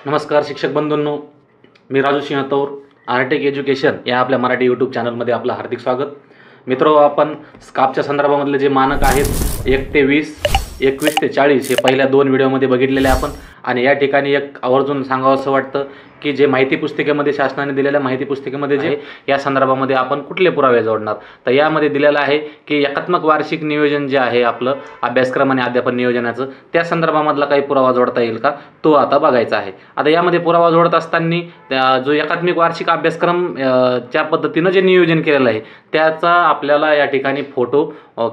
नमस्कार शिक्षक बंधूंनो, मी राजू सिंह तौर आर्टेक एज्युकेशन या आपल्या मराठी यूट्यूब चॅनलमध्ये आपलं हार्दिक स्वागत. मित्रो, आपण स्कापच्या संदर्भामधले जे मानक आहेत 1 ते 20, 21 ते 40 हे पहिल्या 2 व्हिडिओमध्ये बघितलेले आपण. आणि या ठिकाणी एक आवर्जून सांगावं असं वाटतं की जे माहिती पुस्तिकेमध्ये शासनाने दिलेल्या माहिती पुस्तिकेमध्ये जे या संदर्भामध्ये आपण कुठले पुरावे जोडणार, तर यामध्ये दिलेलं आहे की एकात्मक वार्षिक नियोजन जे आहे आपलं अभ्यासक्रम आणि अध्यापन नियोजनाचं, त्या संदर्भामधला काही पुरावा जोडता येईल का, तो आता बघायचा आहे. आता यामध्ये पुरावा जोडत असताना जो एकात्मिक वार्षिक अभ्यासक्रम च्या पद्धतीनं जे नियोजन केलेलं आहे त्याचा आपल्याला या ठिकाणी फोटो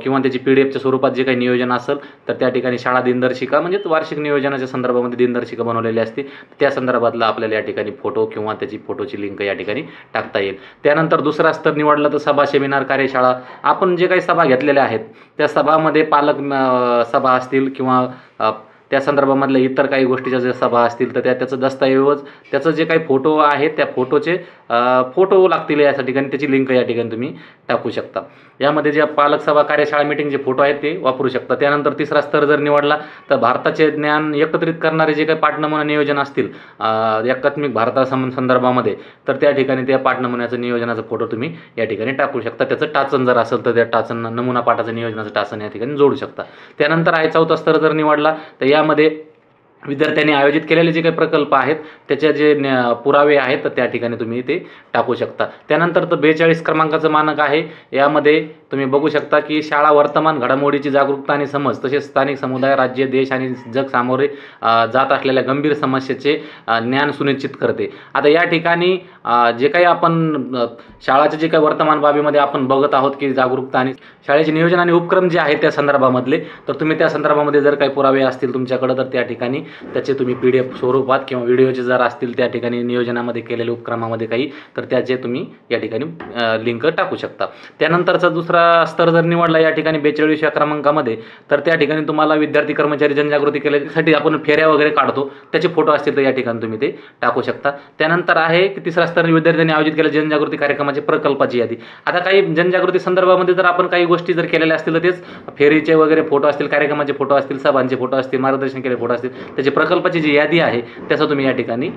किंवा त्याची PDF स्वरूपात जे काही नियोजन असेल तर त्या ठिकाणी शाळा दिनदर्शिका म्हणजे वार्षिक नियोजनाच्या संदर्भामध्ये दिनदर्शिका बनवलेली असते, त्या संदर्भातला आपल्याला या ठिकाणी फोटो किंवा त्याची फोटोची लिंक या ठिकाणी टाकता येईल. त्यानंतर दुसरा स्तर निवडला तर सभा, सेमिनार, कार्यशाळा. आपण जे काही सभा घेतलेल्या आहेत त्या सभामध्ये पालक सभा असतील किंवा त्या संदर्भामधल्या इतर काही गोष्टीच्या ज्या सभा असतील तर त्याचं दस्तऐवज, त्याचं जे काही फोटो आहे त्या फोटोचे फोटो लागतील या ठिकाणी, त्याची लिंक या ठिकाणी तुम्ही टाकू शकता. यामध्ये जे पालक सभा, कार्यशाळा, मीटिंगचे फोटो आहेत ते वापरू शकता. त्यानंतर तिसरा स्तर जर निवडला तर भारताचे ज्ञान एकत्रित करणारे जे काही पाठनमुना नियोजन असतील एकात्मिक संदर्भामध्ये, तर त्या ठिकाणी त्या पाठनमुन्याचं नियोजनाचा फोटो तुम्ही या ठिकाणी टाकू शकता. त्याचं टाचन जर असेल तर त्या टाचन नमुना पाठाचं नियोजनाचं टाचन या ठिकाणी जोडू शकता. त्यानंतर आहे चौथा स्तर जर निवडला तर यामध्ये विद्यार्थ्यांनी आयोजित केलेले जे काही प्रकल्प आहेत त्याचे जे पुरावे आहेत तर त्या ठिकाणी तुम्ही ते टाकू शकता. त्यानंतर तर 42 क्रमांकाचं मानक आहे. यामध्ये तुम्ही बघू शकता की शाळा वर्तमान घडामोडीची जागरूकता आणि समज, तसेच स्थानिक समुदाय, राज्य, देश आणि जग सामोरे जात असलेल्या गंभीर समस्येचे ज्ञान सुनिश्चित करते. आता या ठिकाणी जे काही आपण शाळाचे जे काही वर्तमान बाबीमध्ये आपण बघत आहोत की जागरूकता आणि शाळेचे नियोजन आणि उपक्रम जे आहेत त्या संदर्भामधले, तर तुम्ही त्या संदर्भामध्ये जर काही पुरावे असतील तुमच्याकडे तर त्या ठिकाणी त्याचे तुम्ही PDF स्वरूपात किंवा व्हिडिओचे जर असतील त्या ठिकाणी नियोजनामध्ये केलेल्या उपक्रमामध्ये काही, तर त्याचे तुम्ही या ठिकाणी लिंक टाकू शकता. त्यानंतरचा दुसरा स्तर जर निवडला या ठिकाणी 42व्या क्रमांकामध्ये, तर त्या ठिकाणी तुम्हाला विद्यार्थी कर्मचारी जनजागृती केल्यासाठी आपण फेऱ्या वगैरे काढतो त्याचे फोटो असतील तर या ठिकाणी तुम्ही ते टाकू शकता. त्यानंतर आहे की तिसरा स्तर विद्यार्थ्यांनी आयोजित केलेल्या जनजागृती कार्यक्रमाची प्रकल्पाची यादी. आता काही जनजागृती संदर्भामध्ये जर आपण काही गोष्टी जर केलेल्या असतील तर तेच फेरीचे वगैरे फोटो असतील, कार्यक्रमाचे फोटो असतील, सभांचे फोटो असतील, मार्गदर्शन केलेले फोटो असतील, त्याची प्रकल्पाची जी यादी आहे त्याचा तुम्ही या ठिकाणी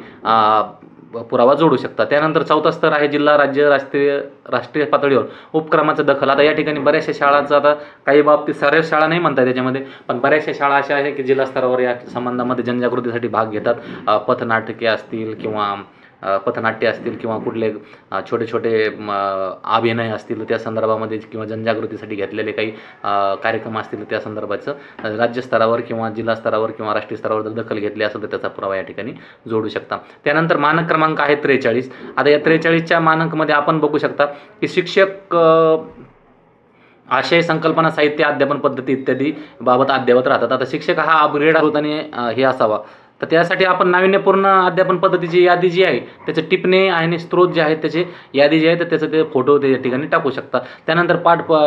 पुरावा जोडू शकता. त्यानंतर चौथा स्तर आहे जिल्हा, राज्य, राष्ट्रीय पातळीवर उपक्रमाचं दखल. आता या ठिकाणी बऱ्याचशा शाळांचं, आता काही बाबतीत सर्व शाळा नाही म्हणतात त्याच्यामध्ये, पण बऱ्याचशा शाळा अशा आहे की जिल्हा स्तरावर या संबंधामध्ये जनजागृतीसाठी भाग घेतात. पथनाटके असतील किंवा पथनाट्य असतील किंवा कुठले छोटे छोटे अभिनय असतील त्या संदर्भामध्ये किंवा जनजागृतीसाठी घेतलेले काही कार्यक्रम असतील त्या संदर्भाचं राज्यस्तरावर किंवा जिल्हा स्तरावर किंवा राष्ट्रीय स्तरावर जर दखल घेतली असेल तर त्याचा पुरावा या ठिकाणी जोडू शकता. त्यानंतर मानक क्रमांक आहे 43. आता या 43च्या मानकमध्ये आपण बघू शकता की शिक्षक आशय, संकल्पना, साहित्य, अध्यापन पद्धती इत्यादी बाबत अद्ययावत राहतात. आता शिक्षक हा अपग्रेड होत आणि हे असावा, तर त्यासाठी आपण नाविन्यपूर्ण अध्यापन पद्धतीची यादी जी आहे त्याचे टिपणे आणि स्त्रोत जे आहेत त्याचे यादी जी आहे तर त्याचं ते फोटो त्या ठिकाणी टाकू शकता. त्यानंतर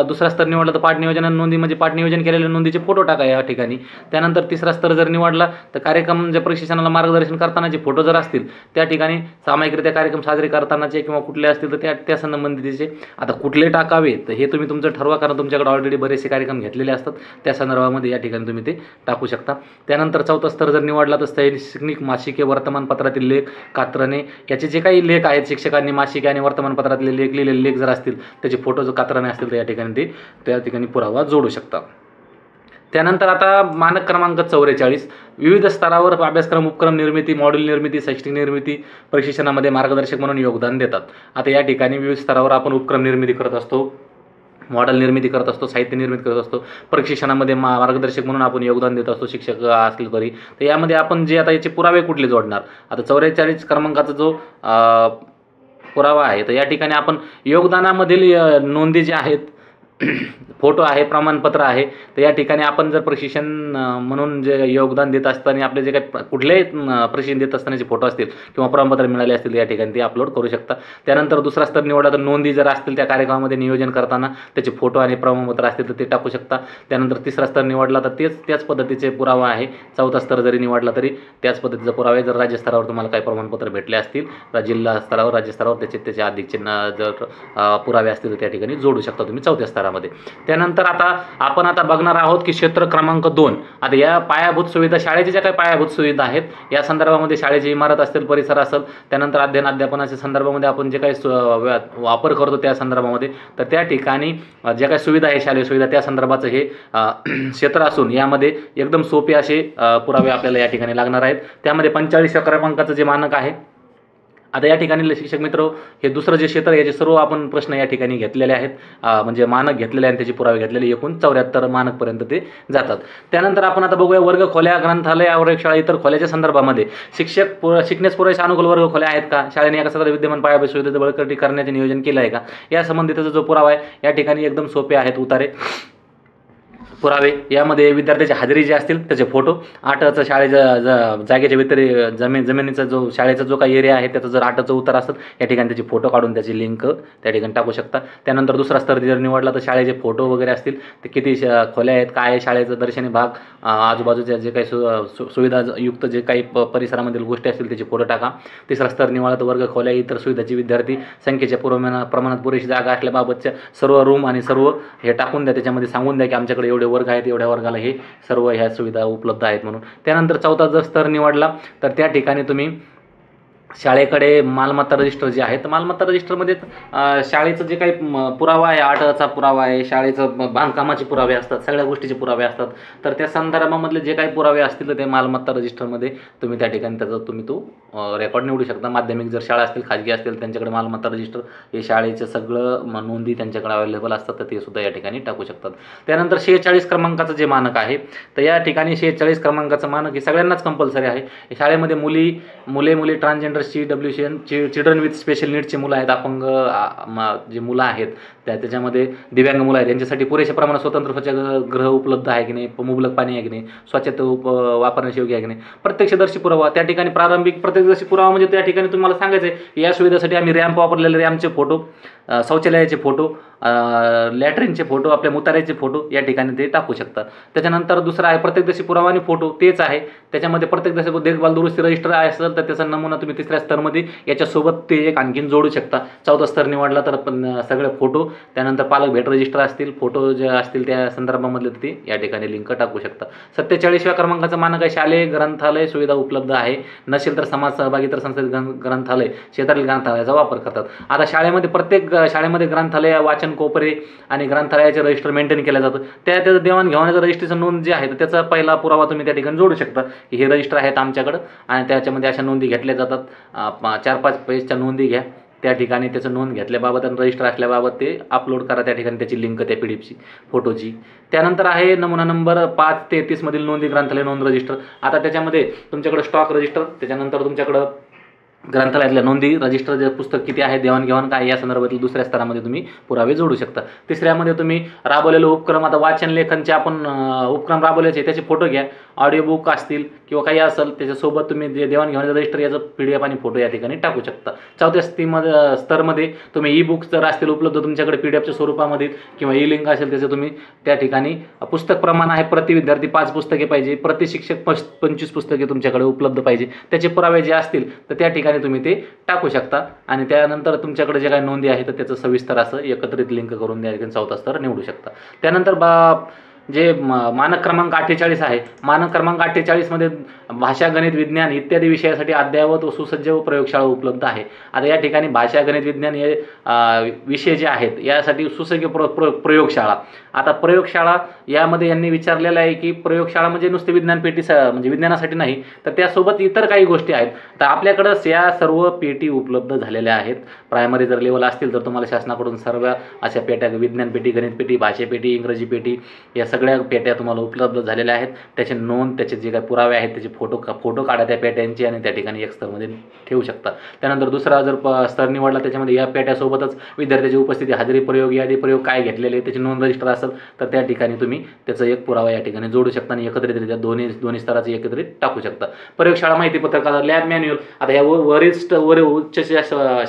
दुसरा स्तर निवडला तर पाठ नियोजन आणि नोंदी म्हणजे पाठ नियोजन केलेल्या नोंदीचे फोटो टाका या ठिकाणी. त्यानंतर तिसरा स्तर जर निवडला तर कार्यक्रम जे प्रशिक्षणाला मार्गदर्शन करतानाचे फोटो जर असतील त्या ठिकाणी सामायिकरित्या कार्यक्रम साजरे करतानाचे किंवा कुठले असतील तर त्या संबंधीचे आता कुठले टाकावे तर हे तुम्ही तुमचं ठरवा, कारण तुमच्याकडे ऑलरेडी बरेचसे कार्यक्रम घेतलेले असतात त्या संदर्भामध्ये या ठिकाणी तुम्ही ते टाकू शकता. त्यानंतर चौथा स्तर जर निवडला तर शैक्षणिक मासिके, वर्तमानपत्रातील लेख, कात्रणे याचे जे काही लेख आहेत शिक्षकांनी मासिके आणि वर्तमानपत्रातले लेख लिहिलेले लेख जर असतील त्याचे फोटो जर कात्रणे असतील तर या ठिकाणी ते त्या ठिकाणी पुरावा जोडू शकता. त्यानंतर आता मानक क्रमांक 44 विविध स्तरावर अभ्यासक्रम, उपक्रम निर्मिती, मॉड्यूल निर्मिती, शैक्षणिक निर्मिती, प्रशिक्षणामध्ये मार्गदर्शक म्हणून योगदान देतात. आता या ठिकाणी विविध स्तरावर आपण उपक्रम निर्मिती करत असतो, मॉडेल निर्मिती करत असतो, साहित्य निर्मिती करत असतो, प्रशिक्षणामध्ये मार्गदर्शक म्हणून आपण योगदान देत असतो शिक्षक असतील तरी. तर यामध्ये आपण जे आता याचे पुरावे कुठले जोडणार, आता 44 क्रमांकाचा जो पुरावा आहे तर या ठिकाणी आपण योगदानामधील नोंदी ज्या आहेत, फोटो आहे, प्रमाणपत्र आहे, तर या ठिकाणी आपण जर प्रशिक्षण म्हणून जे योगदान देत असताना आपले जे काही कुठलेही प्रशिक्षण देत असतानाचे फोटो असतील किंवा प्रमाणपत्र मिळाले असतील या ठिकाणी ते अपलोड करू शकता. त्यानंतर दुसरा स्तर निवडला तर नोंदी जर असतील त्या कार्यक्रमामध्ये नियोजन करताना त्याचे फोटो आणि प्रमाणपत्र असतील तर ते टाकू शकता. त्यानंतर तिसरा स्तर निवडला तर त्याच पद्धतीचे पुरावा आहे. चौथा स्तर जरी निवडला तरी त्याच पद्धतीचा पुरावा आहे. जर राज्यस्तरावर तुम्हाला काही प्रमाणपत्र भेटले असतील, जिल्हा स्तरावर, राज्यस्तरावर त्याचे अधिकचे जर पुरावे असतील तर त्या ठिकाणी जोडू शकता तुम्ही चौथ्या स्तरामध्ये. परिसरामध्ये. त्यानंतर आपण बघणार आहोत की क्षेत्र क्रमांक 2. आता या पायाभूत सुविधा, शाळेच्या ज्या काही पायाभूत सुविधा आहेत या संदर्भामध्ये शाळेची इमारत असेल, परिसर असेल, त्यानंतर अध्ययन अध्यापनाच्या संदर्भामध्ये आपण जे काही वापर करतो त्या संदर्भामध्ये, तर त्या ठिकाणी ज्या काही सुविधा आहे शालेय सुविधा त्या संदर्भाचं हे क्षेत्र असून यामध्ये एकदम सोपे असे पुरावे आपल्याला या ठिकाणी लागणार आहेत. त्यामध्ये 45 क्रमांकाचं जे मानक आहे. आता या ठिकाणी शिक्षक मित्र, हे दुसरं जे क्षेत्र याचे सर्व आपण प्रश्न या ठिकाणी घेतलेले आहेत, म्हणजे मानक घेतलेले आहेत, त्याचे पुरावे घेतलेले, एकूण 74 मानकपर्यंत ते जातात. त्यानंतर आपण आता बघूया वर्ग खोल्या, ग्रंथालय, आवर्गशाळा, इतर खोल्याच्या संदर्भामध्ये शिकण्यास पुरेशा अनुकूल वर्ग खोल्या आहेत का, शाळेने एका सदर विद्यमान पायाभूत सुविधेचं बळकटी करण्याचे नियोजन केलं आहे का, या संबंधितचा जो पुरावा आहे या ठिकाणी एकदम सोपे आहेत उतारे पुरावे. यामध्ये विद्यार्थ्याची हजेरी जे असतील त्याचे फोटो, 8चं शाळेच्या जागेच्या जमिनीचा जो शाळेचा जो काही एरिया आहे त्याचं जर 8चं उत्तर असेल या ठिकाणी त्याची फोटो काढून त्याची लिंक त्या ठिकाणी टाकू शकता. त्यानंतर दुसरा स्तर जर निवडला तर शाळेचे फोटो वगैरे असतील, ते किती खोल्या आहेत, काय आहे, शाळेचं दर्शनी भाग, आजूबाजूच्या जे काही सुविधायुक्त जे काही परिसरामधील गोष्टी असतील त्याचे फोटो टाका. तिसरा स्तर निवडला तर वर्ग खोल्या, इतर सुविधाची विद्यार्थी संख्येच्या प्रमाणात पुरेशी जागा असल्याबाबतच्या सर्व रूम आणि सर्व हे टाकून द्या. त्याच्यामध्ये सांगून द्या की आमच्याकडे एवढे वर्ग आहेत, एवढ्या वर्गाला हे सर्व ह्या सुविधा उपलब्ध आहेत म्हणून. त्यानंतर 4था जर स्तर निवडला तर त्या ठिकाणी तुम्ही शाळेकडे मालमत्ता रजिस्टर जे आहे तर मालमत्ता रजिस्टरमध्ये शाळेचं जे काही पुरावा आहे, 8चा पुरावा आहे, शाळेचं बांधकामाचे पुरावे असतात, सगळ्या गोष्टीचे पुरावे असतात, तर त्या संदर्भामधले जे काही पुरावे असतील तर ते मालमत्ता रजिस्टरमध्ये तुम्ही त्या ठिकाणी तुम्ही तो रेकॉर्ड निवडू शकता. माध्यमिक जर शाळा असतील, खाजगी असतील, त्यांच्याकडे मालमत्ता रजिस्टर हे शाळेचं सगळं नोंदी त्यांच्याकडे अवेलेबल असतात, तर ते सुद्धा या ठिकाणी टाकू शकतात. त्यानंतर 46 क्रमांकाचं जे मानक आहे तर या ठिकाणी 46 क्रमांकाचं मानक हे सगळ्यांनाच कंपल्सरी आहे. शाळेमध्ये मुले transgender, CWCN, children with special नीडचे मुलं आहेत, अपंग जे मुलं आहेत त्याच्यामध्ये दिव्यांग मुलं आहेत, यांच्यासाठी पुरेशा प्रमाणात स्वतंत्र स्वच्छागृह उपलब्ध आहे की नाही, मुबलक पाणी आहे की नाही, स्वच्छता वापरण्याची योग्य आहे की नाही, प्रत्यक्षदर्शी पुरावा. त्या ठिकाणी प्रारंभिक प्रत्यक्षदर्शी पुरावा म्हणजे त्या ठिकाणी तुम्हाला सांगायचं आहे या सुविधेसाठी आम्ही रॅम्प वापरलेले, रॅम्पचे फोटो, शौचालयाचे फोटो, लॅट्रिनचे फोटो, आपल्या मुताऱ्याचे फोटो या ठिकाणी ते टाकू शकतात. त्याच्यानंतर दुसरा आहे प्रत्यक्षदर्शी पुरावा आणि फोटो, तेच आहे. त्याच्यामध्ये प्रत्यक्षदर्शी देखभाल दुरुस्ती रजिस्टर असेल तर त्याचा नमुना तुम्ही 3ऱ्या स्तरमध्ये याच्यासोबत ते एक आणखीन जोडू शकता. 4था स्तर निवडला तर सगळे फोटो, त्यानंतर पालक भेट रजिस्टर असतील, फोटो जे असतील त्या संदर्भामधले ते या ठिकाणी लिंक टाकू शकता. 47व्या क्रमांकाचं मानक आहे शालेय ग्रंथालय सुविधा उपलब्ध आहे, नसेल तर समाज सहभागी तर संस्थेत ग्रंथालय, क्षेत्रातील ग्रंथालयाचा वापर करतात. आता शाळेमध्ये प्रत्येक शाळेमध्ये ग्रंथालय, वाचन कोपरे आणि ग्रंथालयाचे रजिस्टर मेंटेन केलं जातं. त्याचं देवाणघेवाणाचं रजिस्ट्रेशन नोंद जे आहे तर त्याचा पहिला पुरावा तुम्ही त्या ठिकाणी जोडू शकता की हे रजिस्टर आहेत आमच्याकडं आणि त्याच्यामध्ये अशा नोंदी घेतल्या जातात. 4-5 पेजच्या नोंदी घ्या, त्या ठिकाणी त्याचं नोंद घेतल्याबाबत आणि रजिस्टर असल्याबाबत ते अपलोड करा, त्या ठिकाणी त्याची लिंक त्या PDFची फोटोची. त्यानंतर आहे नमुना नंबर 5-33 मधील नोंदी ग्रंथालय नोंद रजिस्टर. आता त्याच्यामध्ये तुमच्याकडे स्टॉक रजिस्टर, त्याच्यानंतर तुमच्याकडं ग्रंथालयातल्या नोंदी रजिस्टर, जे पुस्तक किती आहे, देवाणघेवाण काय, या संदर्भातील 2ऱ्या स्तरामध्ये तुम्ही पुरावे जोडू शकता. 3ऱ्यामध्ये तुम्ही राबवलेले उपक्रम, आता वाचन लेखनचे आपण उपक्रम राबवल्याचे त्याचे फोटो घ्या, ऑडिओ बुक असतील किंवा काही असेल त्याच्यासोबत तुम्ही जे देवाणघेवाणाचं रजिस्टर याचं PDF आणि फोटो या ठिकाणी टाकू शकता. 4थ्या स्तरमध्ये तुम्ही ई बुक्स जर असतील उपलब्ध तुमच्याकडे PDFच्या स्वरूपामध्ये किंवा ई लिंक असेल त्याचं तुम्ही त्या ठिकाणी, पुस्तक प्रमाण आहे प्रति विद्यार्थी 5 पुस्तके पाहिजे, प्रति शिक्षक 25 पुस्तके तुमच्याकडे उपलब्ध पाहिजे, त्याचे पुरावे जे असतील तर त्या ठिकाणी तुम्ही ते टाकू शकता. आणि त्यानंतर तुमच्याकडे जे काही नोंदी आहे तर त्याचं सविस्तर असं एकत्रित लिंक करून द्या, 4था स्तर निवडू शकता. त्यानंतर जे मानक क्रमांक 48 आहे, मानक क्रमांक 48 मध्ये भाषा, गणित, विज्ञान इत्यादी विषयासाठी अद्ययावत व सुसज्ज प्रयोगशाळा उपलब्ध आहे. आता या ठिकाणी भाषा, गणित, विज्ञान हे विषय जे आहेत यासाठी सुसज्ज प्रयोगशाळा. आता प्रयोगशाळा यामध्ये यांनी विचारलेलं आहे की प्रयोगशाळा म्हणजे नुसते विज्ञान पेटी म्हणजे विज्ञानासाठी नाही तर त्यासोबत इतर काही गोष्टी आहेत. तर आपल्याकडं या सर्व पेटी उपलब्ध झालेल्या आहेत. प्रायमरी जर लेवल असतील तर तुम्हाला शासनाकडून सर्व अशा पेट्या, विज्ञान पेटी, गणित पेटी, भाषा पेटी, इंग्रजी पेटी या सगळ्या पेट्या तुम्हाला उपलब्ध झालेल्या आहेत. त्याचे नोंद, त्याचे जे काही पुरावे आहेत त्याचे फोटो काढा त्या पेट्यांचे आणि त्या ठिकाणी एक स्तरमध्ये ठेवू शकता. त्यानंतर दुसरा जर स्तर निवडला त्याच्यामध्ये या पेट्यासोबतच विद्यार्थ्याची उपस्थिती, हजेरी, प्रयोग, यादी प्रयोग काय घेतलेले त्याची नोंद रजिस्टर असेल तर त्या ठिकाणी तुम्ही त्याचा एक पुरावा या ठिकाणी जोडू शकता आणि एकत्रितरित्या दोन्ही स्तराचे एकत्रित टाकू शकता. प्रयोगशाळा माहिती पत्रक, लॅब मॅन्युअल. आता ह्या उच्च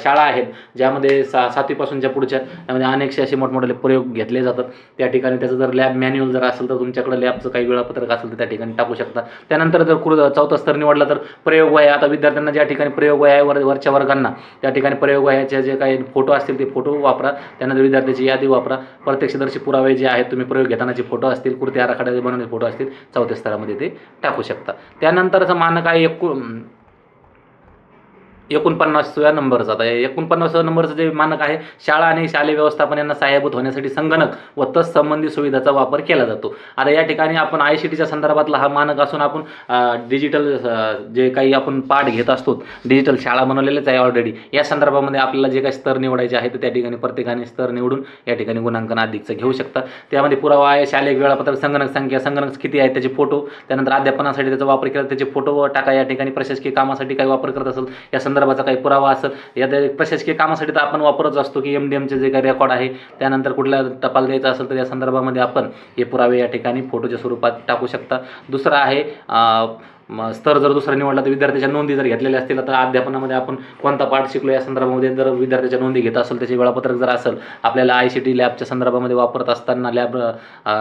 शाळा आहेत ज्यामध्ये 7वी पासूनच्या पुढच्या त्यामध्ये अनेकसे असे मोठमोठे प्रयोग घेतले जातात. त्या ठिकाणी त्याचं जर लॅब मॅन्युअल जर असेल तर तुमच्याकडे लॅबचं काही वेळापत्रक असेल तर त्या ठिकाणी टाकू शकता. त्यानंतर जर चौथा स्तर निवडला तर प्रयोग वह्या, आता विद्यार्थ्यांना ज्या ठिकाणी प्रयोग वह्या वरच्या वर्गांना त्या ठिकाणी प्रयोग वह्याचे जे काही फोटो असतील ते फोटो वापरा. त्यानंतर विद्यार्थ्याची यादी वापरा. प्रत्यक्षदर्शी पुरावे जे आहेत, तुम्ही प्रयोग घेतानाचे फोटो असतील, कृती आराखड्याचे बनवलेले फोटो असतील, चौथ्या स्तरामध्ये ते टाकू शकता. त्यानंतरचं मानक आहे 49व्या नंबरचा. आता 49व्या नंबरचं जे मानक आहे, शाळा आणि शालेय व्यवस्थापन यांना सहाय्यभूत होण्यासाठी संगणक व तत्संबंधी सुविधाचा वापर केला जातो. आता या ठिकाणी आपण ICTच्या संदर्भातला हा मानक असून आपण डिजिटल जे काही आपण पाठ घेत असतो, डिजिटल शाळा बनवलेलेच आहे ऑलरेडी. या संदर्भामध्ये आपल्याला जे काही स्तर निवडायचे आहेत त्या ठिकाणी प्रत्येकाने स्तर निवडून या ठिकाणी गुणांकन अधिकचं घेऊ शकता. त्यामध्ये पुरावा आहे शालेय वेळापत्रक, संगणक संख्या, संगणक किती आहेत त्याचे फोटो, त्यानंतर अध्यापनासाठी त्याचा वापर केला त्याचे फोटो टाका. या ठिकाणी प्रशासकीय कामासाठी काही वापर करत असेल या संदर्भाचा काही पुरावा असेल, या प्रशासकीय कामासाठी तर आपण वापरत असतो की MDMचे जे काही रेकॉर्ड आहे, त्यानंतर कुठला टपाल द्यायचा असेल तर या संदर्भामध्ये आपण हे पुरावे या ठिकाणी फोटोच्या स्वरूपात टाकू शकता. दुसरा आहे स्तर जर दुसरा निवडला तर विद्यार्थ्याच्या नोंदी जर घेतलेल्या असतील, तर अध्यापनामध्ये आपण कोणता पाठ शिकलो या संदर्भामध्ये जर विद्यार्थ्याच्या नोंदी घेत असेल, त्याचे वेळापत्रक जर असेल, आपल्याला ICT लॅबच्या संदर्भामध्ये वापरत असताना,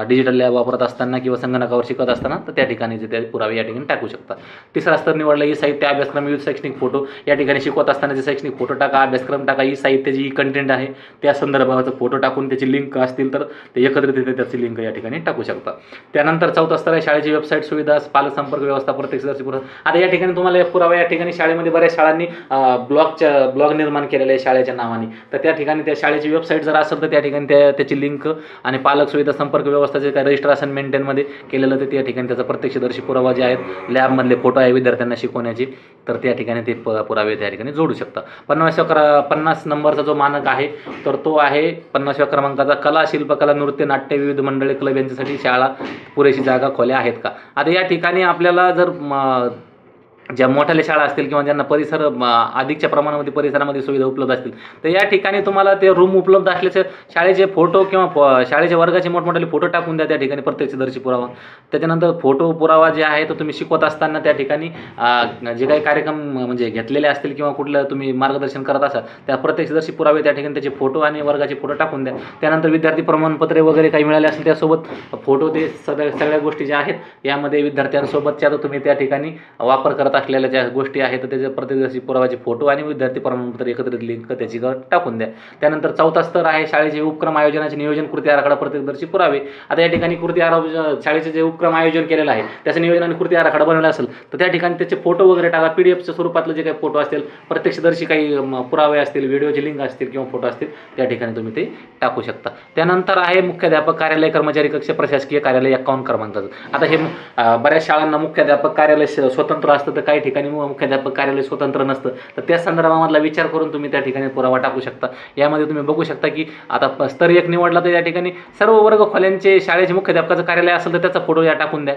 डिजिटल लॅब वापरत असताना किंवा संगणकावर शिकत असताना, तर त्या ठिकाणी जे पुरावे या ठिकाणी टाकू शकता. तिसरा स्तर निवडला ई साहित्य, अभ्यासक्रम, विविध शैक्षणिक फोटो. या ठिकाणी शिकवत असतानाचे शैक्षणिक फोटो टाका, अभ्यासक्रम टाका, ई साहित्याची कंटेंट आहे त्या संदर्भाचा फोटो टाकून त्याची लिंक असतील तर ते एकत्रितरित्या त्याची लिंक या ठिकाणी टाकू शकता. त्यानंतर चौथा स्तर आहे शाळेची वेबसाईट सुविधा, पालक संपर्क व्यवस्था, प्रत्यक्षदर्शी पुरावा. आता या ठिकाणी तुम्हाला पुरावा या ठिकाणी शाळेमध्ये बऱ्याच शाळांनी ब्लॉग निर्माण केलेले आहे शाळेच्या नावाने, तर त्या ठिकाणी त्या शाळेची वेबसाईट जर असेल तर त्या ठिकाणी त्याची लिंक आणि पालक सुविधा संपर्क व्यवस्था जे काही रजिस्ट्रेशन मेंटेनमध्ये केलेलं ते त्या ठिकाणी त्याचा प्रत्यक्षदर्शी पुरावा जे आहेत, लॅबमधले फोटो आहे विद्यार्थ्यांना शिकवण्याची, तर त्या ठिकाणी ते पुरावे त्या ठिकाणी जोडू शकता. 50 नंबरचा जो मानक आहे तर तो आहे 50व्या क्रमांकाचा, कला, शिल्पकला, नृत्य, नाट्य, विविध मंडळे, क्लब यांच्यासाठी शाळा पुरेशी जागा खोल्या आहेत का. आता या ठिकाणी आपल्याला जर ज्या मोठ्या शाळा असतील किंवा ज्यांना परिसर अधिकच्या प्रमाणामध्ये परिसरामध्ये सुविधा उपलब्ध असतील, तर या ठिकाणी तुम्हाला ते रूम उपलब्ध असल्याचे शाळेचे फोटो किंवा शाळेच्या वर्गाचे मोठमोठे फोटो टाकून द्या त्या ठिकाणी प्रत्यक्षदर्शी पुरावा. त्याच्यानंतर फोटो पुरावा जे आहे तो तुम्ही शिकवत असताना त्या ठिकाणी जे काही कार्यक्रम म्हणजे घेतलेले असतील किंवा कुठलं तुम्ही मार्गदर्शन करत असाल त्या प्रत्यक्षदर्शी पुरावे त्या ठिकाणी त्याचे फोटो आणि वर्गाचे फोटो टाकून द्या. त्यानंतर विद्यार्थी प्रमाणपत्रे वगैरे काही मिळाले असेल त्यासोबत फोटो, ते सगळ्या गोष्टी ज्या आहेत यामध्ये विद्यार्थ्यांसोबतच्या तुम्ही त्या ठिकाणी वापर करत असलेल्या ज्या गोष्टी आहेत तर त्याचे प्रत्यक्षदर्शी पुराव्याचे फोटो आणि विद्यार्थी प्रमाणपत्र एकत्रित लिंक त्याची टाकून द्या. त्यानंतर चौथा स्तर आहे शाळेचे उपक्रम आयोजनाचे नियोजन, कृती आराखडा, प्रत्यक्षदर्शी पुरावे. आता या ठिकाणी शाळेचे जे उपक्रम आयोजन केलेलं आहे त्याचं नियोजन आणि कृती आराखडा बनवला असेल तर त्या ठिकाणी त्याचे फोटो वगैरे टाका. PDFच्या स्वरूपातले जे काही फोटो असतील, प्रत्यक्षदर्शी काही पुरावे असतील, व्हिडिओची लिंक असतील किंवा फोटो असतील त्या ठिकाणी तुम्ही ते टाकू शकता. त्यानंतर आहे मुख्याध्यापक कार्यालय, कर्मचारी कक्ष, प्रशासकीय कार्यालय 51 क्रमांकाचं. आता हे बऱ्याच शाळांना मुख्याध्यापक कार्यालय स्वतंत्र असतं तर काही ठिकाणी मुख्याध्यापक कार्यालय स्वतंत्र नसतं, तर त्या संदर्भामधला विचार करून तुम्ही त्या ठिकाणी पुरावा टाकू शकता. यामध्ये तुम्ही बघू शकता की आता स्तर 1 निवडला तर या ठिकाणी सर्व वर्ग खोल्यांचे शाळेचे मुख्याध्यापकाचं कार्यालय असेल तर त्याचा फोटो या टाकून द्या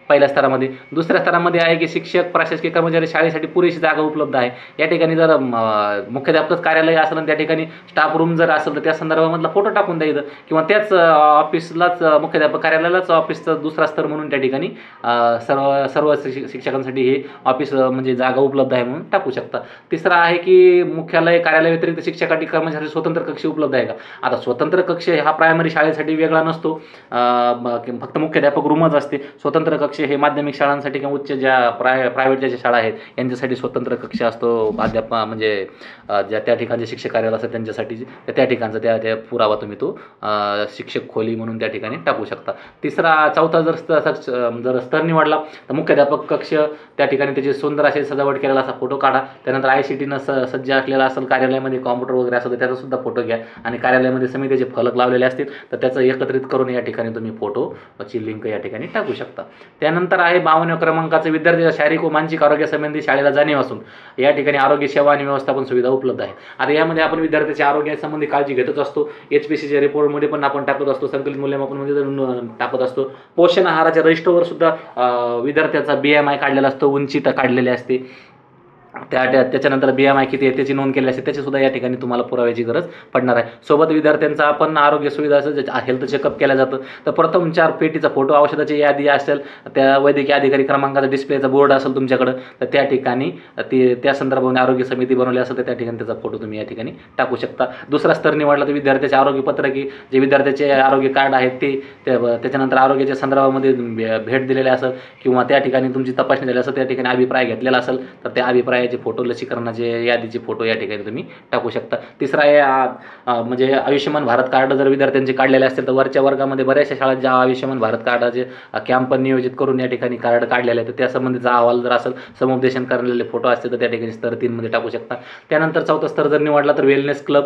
पहिल्या स्तरामध्ये. दुसऱ्या स्तरामध्ये आहे की शिक्षक, प्रशासकीय कर्मचारी, शाळेसाठी पुरेशी जागा उपलब्ध आहे. या ठिकाणी जर मुख्याध्यापक कार्यालय असेल आणि त्या ठिकाणी स्टाफ रूम जर असेल तर त्या संदर्भामधला फोटो टाकून द्यायचं किंवा त्याच ऑफिसलाच मुख्याध्यापक कार्यालयालाच ऑफिसचा दुसरा स्तर म्हणून त्या ठिकाणी सर्व शिक्षकांसाठी हे ऑफिस म्हणजे जागा उपलब्ध आहे म्हणून टाकू शकता. तिसरा आहे की मुख्यालय कार्यालय व्यतिरिक्त शिक्षकासाठी कर्मचारी स्वतंत्र कक्ष उपलब्ध आहे का. आता स्वतंत्र कक्ष हा प्रायमरी शाळेसाठी वेगळा नसतो, फक्त मुख्याध्यापक रूमच असते. स्वतंत्र कक्ष हे माध्यमिक शाळांसाठी किंवा उच्च ज्या प्रायव्हेट ज्या शाळा आहेत यांच्यासाठी स्वतंत्र कक्ष असतो. म्हणजे ज्या त्या ठिकाणी शिक्षक कार्यालय असतात त्यांच्यासाठी त्या ठिकाणचा त्या पुरावा तुम्ही तो शिक्षक खोली म्हणून त्या ठिकाणी टाकू शकता. चौथा जर स्तर निवडला तर मुख्याध्यापक कक्ष त्या ठिकाणी त्याची सुंदर अशी सजावट केलेला असा फोटो काढा. त्यानंतर ICTनं सज्ज असलेला असेल, कार्यालयामध्ये कॉम्प्युटर वगैरे असेल तर त्याचा सुद्धा फोटो घ्या आणि कार्यालयामध्ये समितीचे फलक लावलेले असतील तर त्याचं एकत्रित करून या ठिकाणी तुम्ही फोटोची लिंक या ठिकाणी टाकू शकता. त्यानंतर आहे 52 क्रमांकाचं विद्यार्थ्याच्या शारीरिक व मानसिक आरोग्यासंबंधी शाळेला जाणीव असून या ठिकाणी आरोग्य सेवा आणि व्यवस्थापन सुविधा उपलब्ध आहे. आता यामध्ये आपण विद्यार्थ्याच्या आरोग्यासंबंधी काळजी घेतच असतो. HPCच्या रिपोर्टमध्ये पण आपण टाकत असतो, संकलित मूल्यमापनमध्ये टाकत असतो. पोषण आहाराच्या रजिस्टरवर सुद्धा विद्यार्थ्याचा BMI काढलेला असतो, उंची काढलेली असते. त्याच्यानंतर BMI किती आहे त्याची नोंद केली असेल त्याचीसुद्धा या ठिकाणी तुम्हाला पुराव्याची गरज पडणार आहे. सोबत विद्यार्थ्यांचा आपण आरोग्य सुविधाचं हेल्थ चेकअप केलं जातं, तर प्रथम 4 पेटीचा फोटो, औषधाची यादी असेल, त्या वैद्यकीय अधिकारी क्रमांकाचा डिस्प्लेचा बोर्ड असेल तुमच्याकडं, तर त्या ठिकाणी त्या संदर्भाने आरोग्य समिती बनवली असेल तर त्या ठिकाणी त्याचा फोटो तुम्ही या ठिकाणी टाकू शकता. दुसरा स्तर निवडला तर विद्यार्थ्याचे आरोग्य पत्रकी, जे विद्यार्थ्याचे आरोग्य कार्ड आहेत ते, त्याच्यानंतर आरोग्याच्या संदर्भामध्ये भेट दिलेले असेल किंवा त्या ठिकाणी तुमची तपासणी झाली असेल, त्या ठिकाणी अभिप्राय घेतलेला असेल तर त्या अभिप्रायाचे फोटो, लसीकरणाचे यादीचे फोटो या ठिकाणी तुम्ही टाकू शकता. तिसरा आहे म्हणजे आयुष्यमान भारत कार्ड जर विद्यार्थ्यांचे काढलेले असतील तर वरच्या वर्गामध्ये बऱ्याचशा शाळात ज्या आयुष्यमान भारत कार्डाचे कॅम्प नियोजित करून या ठिकाणी कार्ड काढलेले आहे तर त्या संबंधीचा अहवाल जर असेल, समुपदेशन करलेले फोटो असतील तर त्या ठिकाणी स्तर 3 मध्ये टाकू शकता. त्यानंतर चौथा स्तर जर निवडला तर वेलनेस क्लब,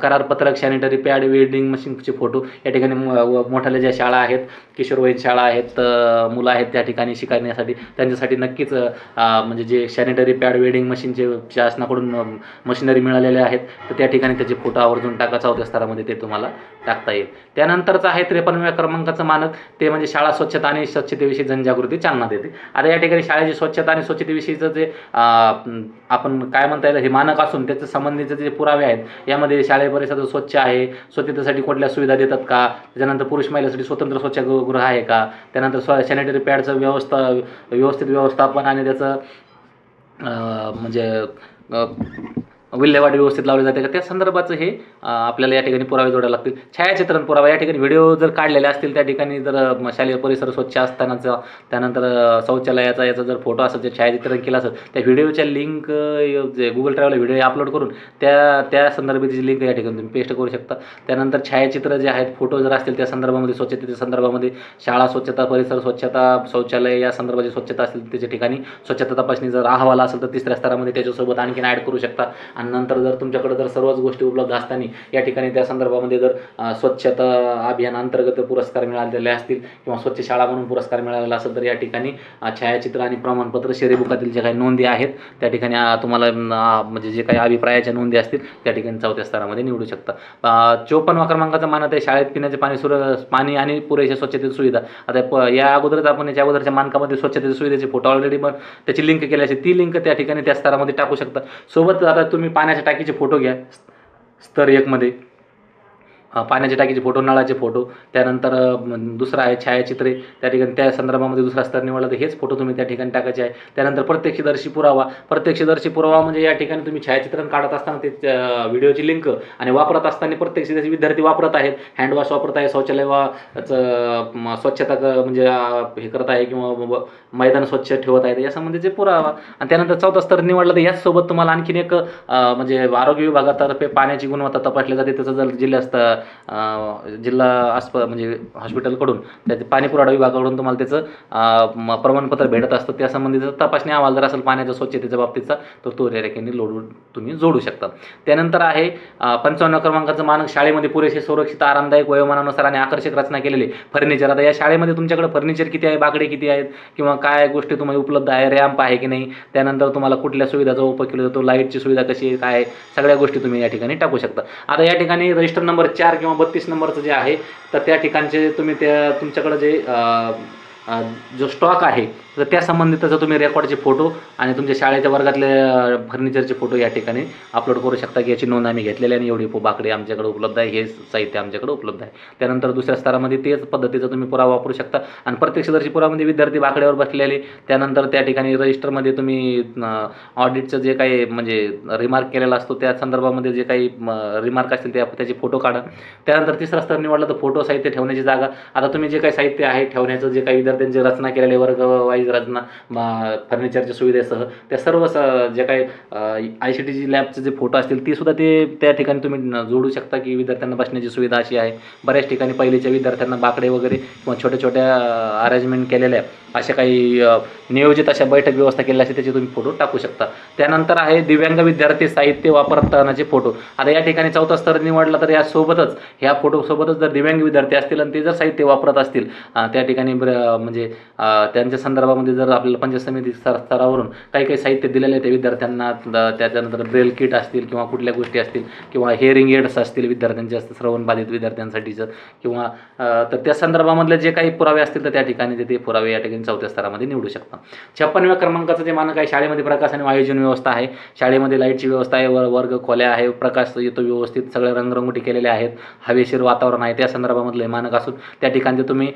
करारपत्रक, सॅनिटरी पॅड, वेल्डिंग मशीनचे फोटो या ठिकाणी मोठ्याल्या ज्या शाळा आहेत, किशोरवयीन शाळा आहेत, मुलं आहेत त्या ठिकाणी शिकण्यासाठी त्यांच्यासाठी नक्कीच म्हणजे जे सॅनिटरी पॅड, वेल्डिंग मशीनचे शासनाकडून मशिनरी मिळालेले आहेत तर त्या ठिकाणी त्याचे फोटो आवर्जून टाका. चौथ्या स्तरामध्ये ते तुम्हाला टाकता येईल. त्यानंतरचं आहे 53व्या क्रमांकाचं मानक, ते म्हणजे शाळा स्वच्छता आणि स्वच्छतेविषयी जनजागृती चालना देते. आता या ठिकाणी शाळेची स्वच्छता आणि स्वच्छतेविषयीचं जे आपण काय म्हणता येईल हे मानक असून त्याच्या संबंधीचे जे पुरावे आहेत यामध्ये शाळेय परिसर स्वच्छ आहे, स्वच्छतेसाठी कुठल्या सुविधा देतात का, त्याच्यानंतर पुरुष महिलांसाठी स्वतंत्र स्वच्छतागृह आहे का, त्यानंतर सॅनिटरी पॅडचं व्यवस्थित व्यवस्थापन आणि त्याचं म्हणजे विल्हेवाट व्यवस्थित लावली जाते का, त्या संदर्भाचं हे आपल्याला या ठिकाणी पुरावे जोडावे लागतील. छायाचित्रण पुरावा, या ठिकाणी व्हिडिओ जर काढलेले असतील त्या ठिकाणी जर शालेय परिसर स्वच्छ असतानाचा, त्यानंतर शौचालयाचा याचा जर फोटो असेल, जे छायाचित्रण केलं असेल त्या व्हिडिओच्या लिंक जे गुगल ड्राईव्हला व्हिडिओ अपलोड करून त्या संदर्भाची लिंक या ठिकाणी तुम्ही पेस्ट करू शकता. त्यानंतर छायाचित्र जे आहेत, फोटो जर असतील त्या संदर्भामध्ये, स्वच्छतेच्या संदर्भामध्ये, शाळा स्वच्छता, परिसर स्वच्छता, शौचालय या संदर्भाची स्वच्छता असतील त्याच्या ठिकाणी स्वच्छता तपासणी जर अहवाल असेल तर 3ऱ्या स्तरामध्ये त्याच्यासोबत आणखीन ॲड करू शकता. आणि नंतर जर तुमच्याकडे जर सर्वच गोष्टी उपलब्ध असताना या ठिकाणी त्या संदर्भामध्ये जर स्वच्छता अभियान अंतर्गत पुरस्कार मिळालेले असतील किंवा स्वच्छ शाळा म्हणून पुरस्कार मिळालेला असेल तर या ठिकाणी छायाचित्र आणि प्रमाणपत्र, शेरीबुकातील जे काही नोंदी आहेत त्या ठिकाणी तुम्हाला म्हणजे जे काही अभिप्रायाच्या नोंदी असतील त्या ठिकाणी 4थ्या स्तरामध्ये निवडू शकता. 54व्या क्रमांकाचा मानक आहे शाळेत पिण्याचे पाणी आणि पुरेशा स्वच्छतेची सुविधा. आता या अगोदरच आपण याच्या अगोदरच्या मानकामध्ये स्वच्छतेच्या सुविधेचे फोटो ऑलरेडी पण त्याची लिंक केली असेल, ती लिंक त्या ठिकाणी त्या स्तरामध्ये टाकू शकता. सोबत आता तुम्ही पाण्याच्या टाकीचे फोटो घ्या स्तर 1 मध्ये, पाण्याच्या टाकीचे फोटो, नळाचे फोटो, त्यानंतर दुसरा आहे छायाचित्रे, त्या ठिकाणी त्या संदर्भामध्ये दुसरा स्तर निवडला तर हेच फोटो तुम्ही त्या ठिकाणी टाकायचे आहे. त्यानंतर प्रत्यक्षदर्शी पुरावा म्हणजे या ठिकाणी तुम्ही छायाचित्रण काढत असताना ते व्हिडिओची लिंक आणि वापरत असताना प्रत्यक्षदर्शी विद्यार्थी वापरत आहेत, हँडवॉश वापरत आहे, शौचालय स्वच्छता म्हणजे हे करत आहे किंवा मैदान स्वच्छ ठेवत आहेत या संबंधीचे पुरावा. आणि त्यानंतर 4था स्तर निवडला तर याचसोबत तुम्हाला आणखीन एक म्हणजे आरोग्य विभागातर्फे पाण्याची गुणवत्ता तपासली जाते. त्याचं जर जिल्हा म्हणजे हॉस्पिटलकडून त्या पाणी पुरवठा विभागाकडून तुम्हाला त्याचं प्रमाणपत्र भेटत असतं. त्या संबंधीचा तपासणी अहवाल जर असेल पाण्याच्या स्वच्छतेच्या बाबतीचा तर तो या ठिकाणी तुम्ही जोडू शकता. त्यानंतर आहे 55व्या क्रमांकाचं मानक, शाळेमध्ये पुरेसे सुरक्षित, आरामदायक, वयोमानानुसार आणि आकर्षक रचना केलेले फर्निचर. आता या शाळेमध्ये तुमच्याकडे फर्निचर किती आहे, बाकडे किती आहेत किंवा काय गोष्टी तुम्हाला उपलब्ध आहे, रॅम्प आहे की नाही, त्यानंतर तुम्हाला कुठल्या सुविधाचा उपयोग केला जातो, लाईटची सुविधा कशी आहे, काय, सगळ्या गोष्टी तुम्ही या ठिकाणी टाकू शकता. आता या ठिकाणी रजिस्टर नंबर 4 किंवा 32 नंबरचं जे आहे तर त्या ठिकाणचे तुम्ही तुमच्याकडे जे जो स्टॉक आहे तर त्या संबंधितचा तुम्ही रेकॉर्डचे फोटो आणि तुमच्या शाळेच्या वर्गातले फर्निचरचे फोटो या ठिकाणी अपलोड करू शकता की याची नोंद आम्ही घेतलेली आणि एवढी बाकडे आमच्याकडे उपलब्ध आहे, हे साहित्य आमच्याकडे उपलब्ध आहे. त्यानंतर दुसऱ्या स्तरामध्ये तेच पद्धतीचा तुम्ही पुरावा वापरू शकता. आणि प्रत्यक्षदर्शी पुरावामध्ये विद्यार्थी बाकड्यावर बसलेले, त्यानंतर त्या ठिकाणी रजिस्टरमध्ये तुम्ही ऑडिटचं जे काही म्हणजे रिमार्क केलेला असतो त्या संदर्भामध्ये जे काही रिमार्क असतील त्याचे फोटो काढा. त्यानंतर 3रा स्तर निवडला तर फोटो साहित्य ठेवण्याची जागा. आता तुम्ही जे काही साहित्य आहे ठेवण्याचं, जे काही विद्यार्थ्यांची रचना केलेले वर्ग वाईज रचना फर्निचरच्या सुविधेसह त्या सर्व जे काही ICT लॅबचे जे फोटो असतील ती सुद्धा त्या ठिकाणी तुम्ही जोडू शकता की विद्यार्थ्यांना बसण्याची सुविधा अशी आहे. बऱ्याच ठिकाणी पहिलीच्या विद्यार्थ्यांना बाकडे वगैरे किंवा छोट्या छोट्या अरेंजमेंट केलेल्या अशा काही नियोजित अशा बैठक व्यवस्था केलेल्या असते त्याचे तुम्ही फोटो टाकू शकता. त्यानंतर आहे दिव्यांग विद्यार्थी साहित्य वापरतानाचे फोटो. आता या ठिकाणी 4था स्तर निवडला तर यासोबतच ह्या फोटोसोबतच जर दिव्यांग विद्यार्थी असतील आणि ते जर साहित्य वापरत असतील त्या ठिकाणी म्हणजे त्यांच्या संदर्भामध्ये जर आपल्याला पंचायत समिती स्तरावरून काही साहित्य दिलेले आहे त्या विद्यार्थ्यांना, त्याच्यानंतर ब्रेल किट असतील किंवा कुठल्या गोष्टी असतील किंवा हिअरिंग एड्स असतील विद्यार्थ्यांचे असतील, श्रवणबाधित विद्यार्थ्यांसाठीचं किंवा तर त्या संदर्भामधले जे काही पुरावे असतील तर त्या ठिकाणी ते पुरावे या ठिकाणी 4थ्या स्तरामध्ये निवडू शकता. 56व्या क्रमांकाचं जे मानक आहे शाळेमध्ये प्रकाश आणि आयोजन व्यवस्था आहे. शाळेमध्ये लाईटची व्यवस्था आहे, वर्ग खोल्या आहे, प्रकाश येतो व्यवस्थित, सगळे रंगरंगोटी केलेले आहेत, हवेशीर वातावरण आहे, त्या संदर्भामधलं हे मानक असून त्या ठिकाणी तुम्ही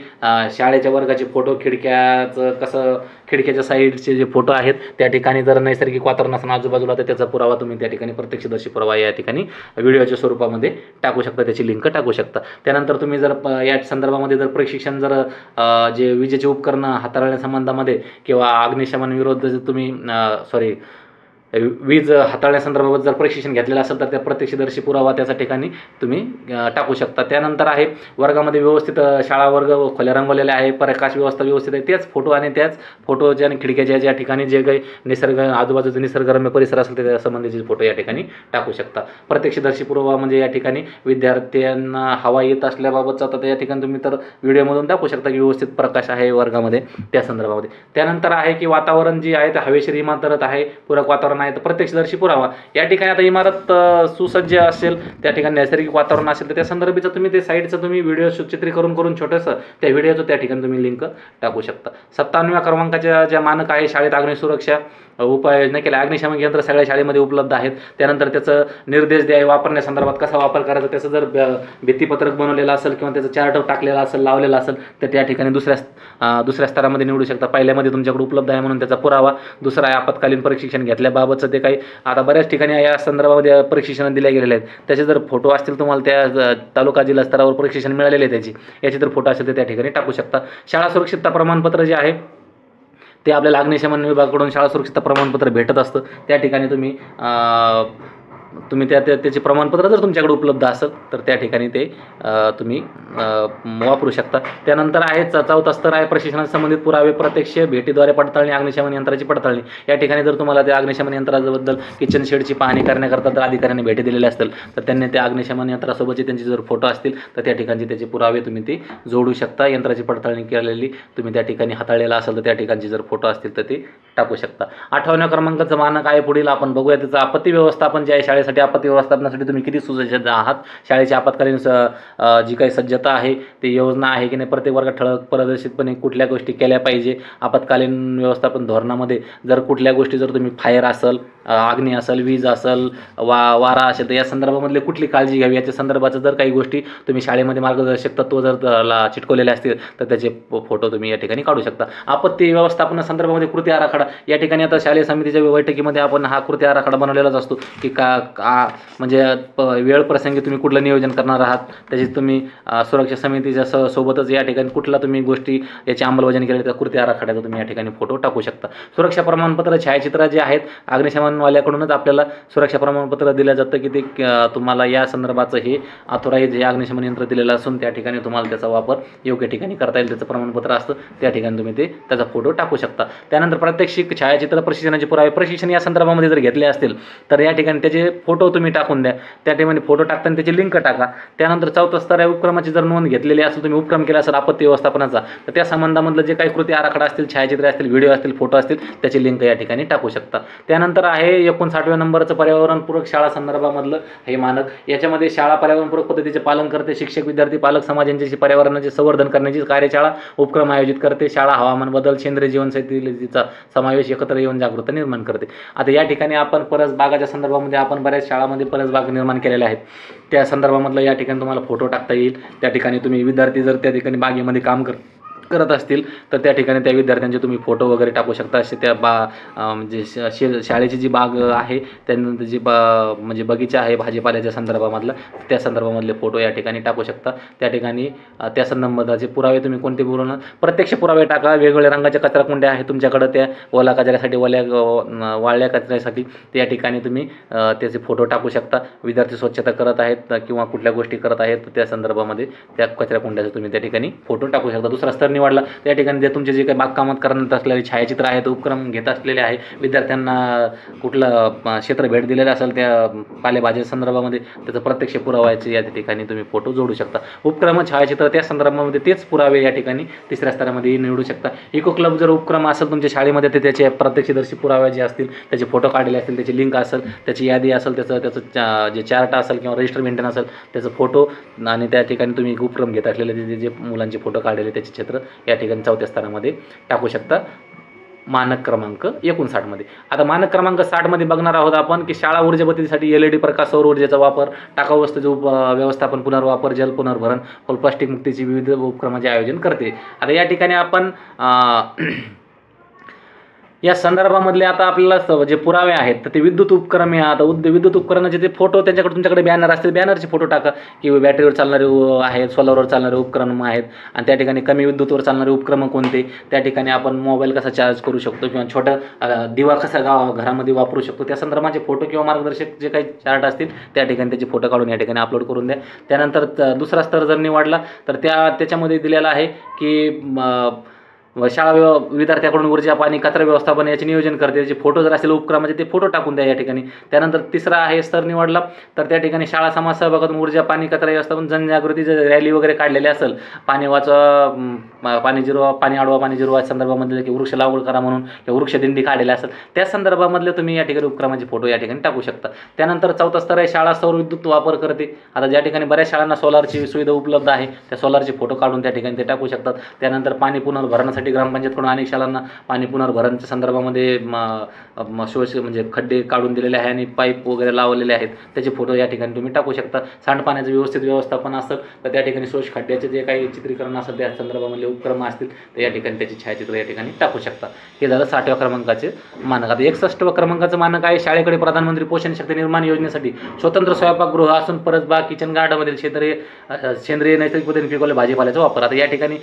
शाळेच्या वर्गाचे फोटो, खिडक्याचं कसं खिडक्याच्या साईडचे जे फोटो आहेत त्या ठिकाणी जर नैसर्गिक वातावरण असणं आजूबाजूला तर त्याचा पुरावा तुम्ही त्या ठिकाणी प्रत्यक्षदर्शी पुरावा या ठिकाणी व्हिडिओच्या स्वरूपामध्ये टाकू शकता, त्याची लिंक टाकू शकता. त्यानंतर तुम्ही जर या संदर्भामध्ये जर प्रशिक्षण जर जे विजेचे उपकरणं हाताळण्यासंबंधामध्ये किंवा अग्निशमन विरोध जर तुम्ही वीज हाताळण्यासंदर्भात जर प्रशिक्षण घेतलेलं असेल तर त्या प्रत्यक्षदर्शी पुरावा त्याच्या ठिकाणी तुम्ही टाकू शकता. त्यानंतर आहे वर्गामध्ये व्यवस्थित शाळा वर्ग खोल्या रंगवलेल्या आहे, प्रकाश व्यवस्था व्यवस्थित आहे, त्याच फोटो आणि त्याच फोटोच्या आणि खिडक्याच्या ज्या ठिकाणी जे काही निसर्ग आजूबाजूचा निसर्गरम्य परिसर असेल त्या संबंधीचे फोटो या ठिकाणी टाकू शकता. प्रत्यक्षदर्शी पुरावा म्हणजे या ठिकाणी विद्यार्थ्यांना हवा येत असल्याबाबतचा तर या ठिकाणी तुम्ही तर व्हिडिओमधून दाखवू शकता की व्यवस्थित प्रकाश आहे वर्गामध्ये त्या संदर्भामध्ये. त्यानंतर आहे की वातावरण जे आहे ते हवेशीर इमारत आहे, पूरक वातावरण आहे तर प्रत्यक्षदर्शी पुरावा. या ठिकाणी आता इमारत सुसज्ज असेल, त्या ठिकाणी नैसर्गिक वातावरण असेल तर त्या संदर्भाचं तुम्ही ते साईडचं तुम्ही व्हिडिओ चित्रीकरण करून छोटंसं त्या व्हिडिओचं त्या ठिकाणी तुम्ही लिंक टाकू शकता. 57व्या क्रमांकाच्या ज्या मानक आहे शाळेत अग्निसुरक्षा उपाययोजना केल्या, अग्निशमन यंत्र सगळ्या शाळेमध्ये उपलब्ध आहेत. त्यानंतर त्याचं निर्देश द्याय वापरण्यासंदर्भात कसा वापर करायचा त्याचं जर भित्तीपत्रक बनवलेलं असेल किंवा त्याचं चार्ट टाकलेला असेल लावलेला असेल तर त्या ठिकाणी दुसऱ्या स्तरामध्ये निवडू शकता. पहिल्यामध्ये तुमच्याकडे उपलब्ध आहे म्हणून त्याचा पुरावा. दुसरा आहे आपत्कालीन प्रशिक्षण घेतल्याबाबतचं ते काही आता बऱ्याच ठिकाणी या संदर्भामध्ये प्रशिक्षण दिले गेलेले आहेत, त्याचे जर फोटो असतील तुम्हाला त्या तालुका जिल्हा स्तरावर प्रशिक्षण मिळालेले आहे याचे जर फोटो असेल तर त्या ठिकाणी टाकू शकता. शाळा सुरक्षितता प्रमाणपत्र जे आहे ते आपल्याला अग्निशमन विभागाकडून शाळा सुरक्षितता प्रमाणपत्र भेटत असतं. त्या ठिकाणी तुम्ही त्याचे प्रमाणपत्र जर तुमच्याकडे उपलब्ध असेल तर त्या ठिकाणी ते तुम्ही वापरू शकता. त्यानंतर आहे 4था स्तर आहे प्रशिक्षणाशी संबंधित पुरावे, प्रत्यक्ष भेटीद्वारे पडताळणी, अग्निशमन यंत्राची पडताळणी. या ठिकाणी जर तुम्हाला त्या अग्निशमन यंत्राबद्दल किचन शेडची पाहणी करण्याकरता जर अधिकाऱ्यांनी भेटी दिलेल्या असतील तर त्यांनी त्या अग्निशमन यंत्रासोबतचे त्यांचे जर फोटो असतील तर त्या ठिकाणचे त्याचे पुरावे तुम्ही ते जोडू शकता. यंत्राची पडताळणी केलेली तुम्ही त्या ठिकाणी हाताळलेला असेल तर त्या ठिकाणचे जर फोटो असतील तर ते टाकू शकता. 58व्या क्रमांकाचं मानक आहे पुढील आपण बघूया त्याचं आपत्ती व्यवस्थापन जे आहे. शाळेसाठी आपत्ती व्यवस्थापनासाठी तुम्ही किती सुसज्ज आहात, शाळेची आपत्कालीन जी काही सज्जता आहे ती योजना आहे की नाही, प्रत्येक वर्गात ठळक प्रदर्शितपणे कुठल्या गोष्टी केल्या पाहिजे. आपत्कालीन व्यवस्थापन धोरणामध्ये जर कुठल्या गोष्टी जर तुम्ही फायर असेल, अग्नी असेल, वीज असेल, वारा असेल तर या संदर्भामधले कुठली काळजी घ्यावी याच्या संदर्भाचं जर काही गोष्टी तुम्ही शाळेमध्ये मार्गदर्शक तत्व जर चिटकवलेले असतील तर त्याचे फोटो तुम्ही या ठिकाणी काढू शकता. आपत्ती व्यवस्थापना संदर्भामध्ये कृती आराखडा या ठिकाणी आता शालेय समितीच्या बैठकीमध्ये आपण हा कृती आराखडा बनवलेलाच असतो की म्हणजे वेळ प्रसंगी तुम्ही कुठलं नियोजन करणार आहात, त्याची तुम्ही सुरक्षा समितीच्या सोबतच या ठिकाणी कुठला तुम्ही गोष्टी याची अंमलबजावणी केली तर कृती आराखड्याचा तुम्ही या ठिकाणी फोटो टाकू शकता. सुरक्षा प्रमाणपत्र छायाचित्र जे आहेत अग्निशमनवाल्याकडूनच आपल्याला सुरक्षा प्रमाणपत्र दिलं जातं की ते तुम्हाला या संदर्भाचं हे ऑथोराईज हे अग्निशमन यंत्र दिलेलं असून त्या ठिकाणी तुम्हाला त्याचा वापर योग्य ठिकाणी करता येईल, त्याचं प्रमाणपत्र असतं, त्या ठिकाणी तुम्ही त्याचा फोटो टाकू शकता. त्यानंतर प्रात्यक्षिक छायाचित्र प्रशिक्षणाचे पुरावे, प्रशिक्षण या संदर्भामध्ये जर घेतले असतील तर या ठिकाणी त्याचे फोटो तुम्ही टाकून द्या, त्या ठिकाणी फोटो टाकताना त्याची लिंक टाका. त्यानंतर 4थं स्तर आहे उपक्रमाची जर नोंद घेतलेली असेल, तुम्ही उपक्रम केला असेल आपत्ती व्यवस्थापनाचा तर त्या संबंधामधलं जे काही कृती आराखडा असतील, छायाचित्र असतील, व्हिडिओ असतील, फोटो असतील त्याची लिंक या ठिकाणी टाकू शकता. त्यानंतर आहे 59व्या नंबरचं पर्यावरणपूरक शाळा संदर्भामधलं हे मानक. याच्यामध्ये शाळा पर्यावरणपूरक पद्धतीचे पालन करते, शिक्षक विद्यार्थी पालक समाज यांच्याशी पर्यावरणाचे संवर्धन करण्याची कार्यशाळा उपक्रम आयोजित करते, शाळा हवामान बदल सेंद्रिय जीवनशैलीचा समावेश एकत्र येऊन जागरूकता निर्माण करते. आता या ठिकाणी आपण परसबागाच्या संदर्भामध्ये आपण बऱ्याच शाळामध्ये परसबाग निर्माण केलेल्या आहेत, त्या संदर्भामधलं या ठिकाणी तुम्हाला फोटो टाकता येईल. त्या ठिकाणी तुम्ही विद्यार्थी जर त्या ठिकाणी बागेमध्ये काम करत असतील तर त्या ठिकाणी त्या विद्यार्थ्यांचे तुम्ही फोटो वगैरे टाकू शकता. असे त्या म्हणजे शाळेची जी बाग आहे त्यानंतर जी म्हणजे बगीचा आहे भाजीपाल्याच्या संदर्भामधला त्या संदर्भामधले फोटो या ठिकाणी टाकू शकता. त्या ठिकाणी त्या संदर्भाचे पुरावे तुम्ही कोणते बोलवणार, प्रत्यक्ष पुरावे टाका. वेगवेगळ्या रंगाच्या कचरा कुंड्या आहेत तुमच्याकडं, त्या ओला कचऱ्यासाठी वाळल्या कचऱ्यासाठी त्या ठिकाणी तुम्ही त्याचे फोटो टाकू शकता. विद्यार्थी स्वच्छता करत आहेत किंवा कुठल्या गोष्टी करत आहेत त्या संदर्भामध्ये त्या कचऱ्या कुंड्याचे तुम्ही त्या ठिकाणी फोटो टाकू शकता. दुसरा स्तर निवडला त्या ठिकाणी जे तुमचे जे काही बागकामात करण्यात असलेले छायाचित्र आहेत, उपक्रम घेत असलेले आहे, विद्यार्थ्यांना कुठलं क्षेत्र भेट दिलेलं असेल त्या पालेभाज्या संदर्भामध्ये त्याचं प्रत्यक्ष पुरावायचे या ठिकाणी तुम्ही फोटो जोडू शकता. उपक्रम छायाचित्र त्या संदर्भामध्ये तेच पुरावे या ठिकाणी तिसऱ्या स्तरामध्ये निवडू शकता. इको क्लब जर उपक्रम असेल तुमच्या शाळेमध्ये तर त्याचे प्रत्यक्षदर्शी पुरावे जे असतील त्याचे फोटो काढलेले असतील, त्याची लिंक असेल, त्याची यादी असेल, त्याचं जे चार्ट असेल किंवा रजिस्टर मेंटेन असेल त्याचं फोटो आणि त्या ठिकाणी तुम्ही उपक्रम घेत असलेले जे मुलांचे फोटो काढलेले त्याचे चित्र या ठिकाणी 4थ्या स्थानामध्ये टाकू शकता मानक क्रमांक 59 मध्ये. आता मानक क्रमांक 60 मध्ये बघणार आहोत आपण की शाळा ऊर्जा बचतीसाठी LED प्रकाश, सौर ऊर्जेचा वापर, टाकाऊ वस्तूचे व्यवस्थापन, पुनर्वापर, जल पुनर्भरण, प्लास्टिक मुक्तीची विविध उपक्रमांचे आयोजन करते. आता या ठिकाणी आपण या संदर्भामधले आता आपल्याला जे पुरावे आहेत तर ते विद्युत उपक्रम आहे. आता विद्युत उपकरणाचे ते फोटो तुमच्याकडे बॅनर असतील, बॅनरचे फोटो टाका की बॅटरीवर चालणारे आहेत, सोलरवर चालणारे उपक्रम आहेत आणि त्या ठिकाणी कमी विद्युतवर चालणारे उपक्रम कोणते, त्या ठिकाणी आपण मोबाईल कसा चार्ज करू शकतो किंवा छोटा दिवा कसा घरामध्ये वापरू शकतो, त्या संदर्भाचे फोटो किंवा मार्गदर्शक जे काही चार्ट असतील त्या ठिकाणी त्याचे फोटो काढून या ठिकाणी अपलोड करून द्या. त्यानंतर दुसरा स्तर जर निवडला तर त्याच्यामध्ये दिलेला आहे की शाळा विद्यार्थ्याकडून ऊर्जा, पाणी, कचरा व्यवस्थापन याचे नियोजन करते. त्याचे फोटो जर असेल उपक्रमाचे ते फोटो टाकून द्या या ठिकाणी. त्यानंतर तिसरा आहे स्तर निवडला तर त्या ठिकाणी शाळा समाज सहभागातून ऊर्जा, पाणी, कचरा व्यवस्थापन, जनजागृती रॅली वगैरे काढलेली असेल, पाणी वाचवा, पाणी जिरवा, पाणी अडवा, पाणी जिरवा संदर्भामधले की वृक्ष लागवड करा म्हणून किंवा वृक्षदिंडी काढलेल्या असेल त्या संदर्भामधले तुम्ही या ठिकाणी उपक्रमाचे फोटो या ठिकाणी टाकू शकता. त्यानंतर 4था स्तर आहे शाळा सौर विद्युत वापर करते. आता ज्या ठिकाणी बऱ्याच शाळांना सोलारची सुविधा उपलब्ध आहे त्या सोलारचे फोटो काढून त्या ठिकाणी ते टाकू शकतात. त्यानंतर पाणी पुनर्भरणासाठी ग्रामपंचायतकडून अनेक शाळांना पाणी पुनर्भरणच्या संदर्भामध्ये म्हणजे खड्डे काढून दिलेले आहे आणि पाईप वगैरे लावलेले आहेत त्याचे फोटो या ठिकाणी तुम्ही टाकू शकता. सांडपाण्याचं व्यवस्थित व्यवस्थापन असेल तर त्या ठिकाणी शोष खड्ड्याचे जे काही चित्रीकरण असेल त्या संदर्भामधले उपक्रम असतील तर या ठिकाणी त्याची छायाचित्र या ठिकाणी टाकू शकता. हे झालं 60व्या क्रमांकाचे मानक. आता 61व्या क्रमांकाचं मानक आहे शाळेकडे प्रधानमंत्री पोषण शक्ती निर्माण योजनेसाठी स्वतंत्र स्वयंपाकगृह असून परसबाग, किचन गार्डनमधील सेंद्रिय नैसर्गिक पद्धतीने पिकवलेल्या भाजीपाल्याचा वापर. आता या ठिकाणी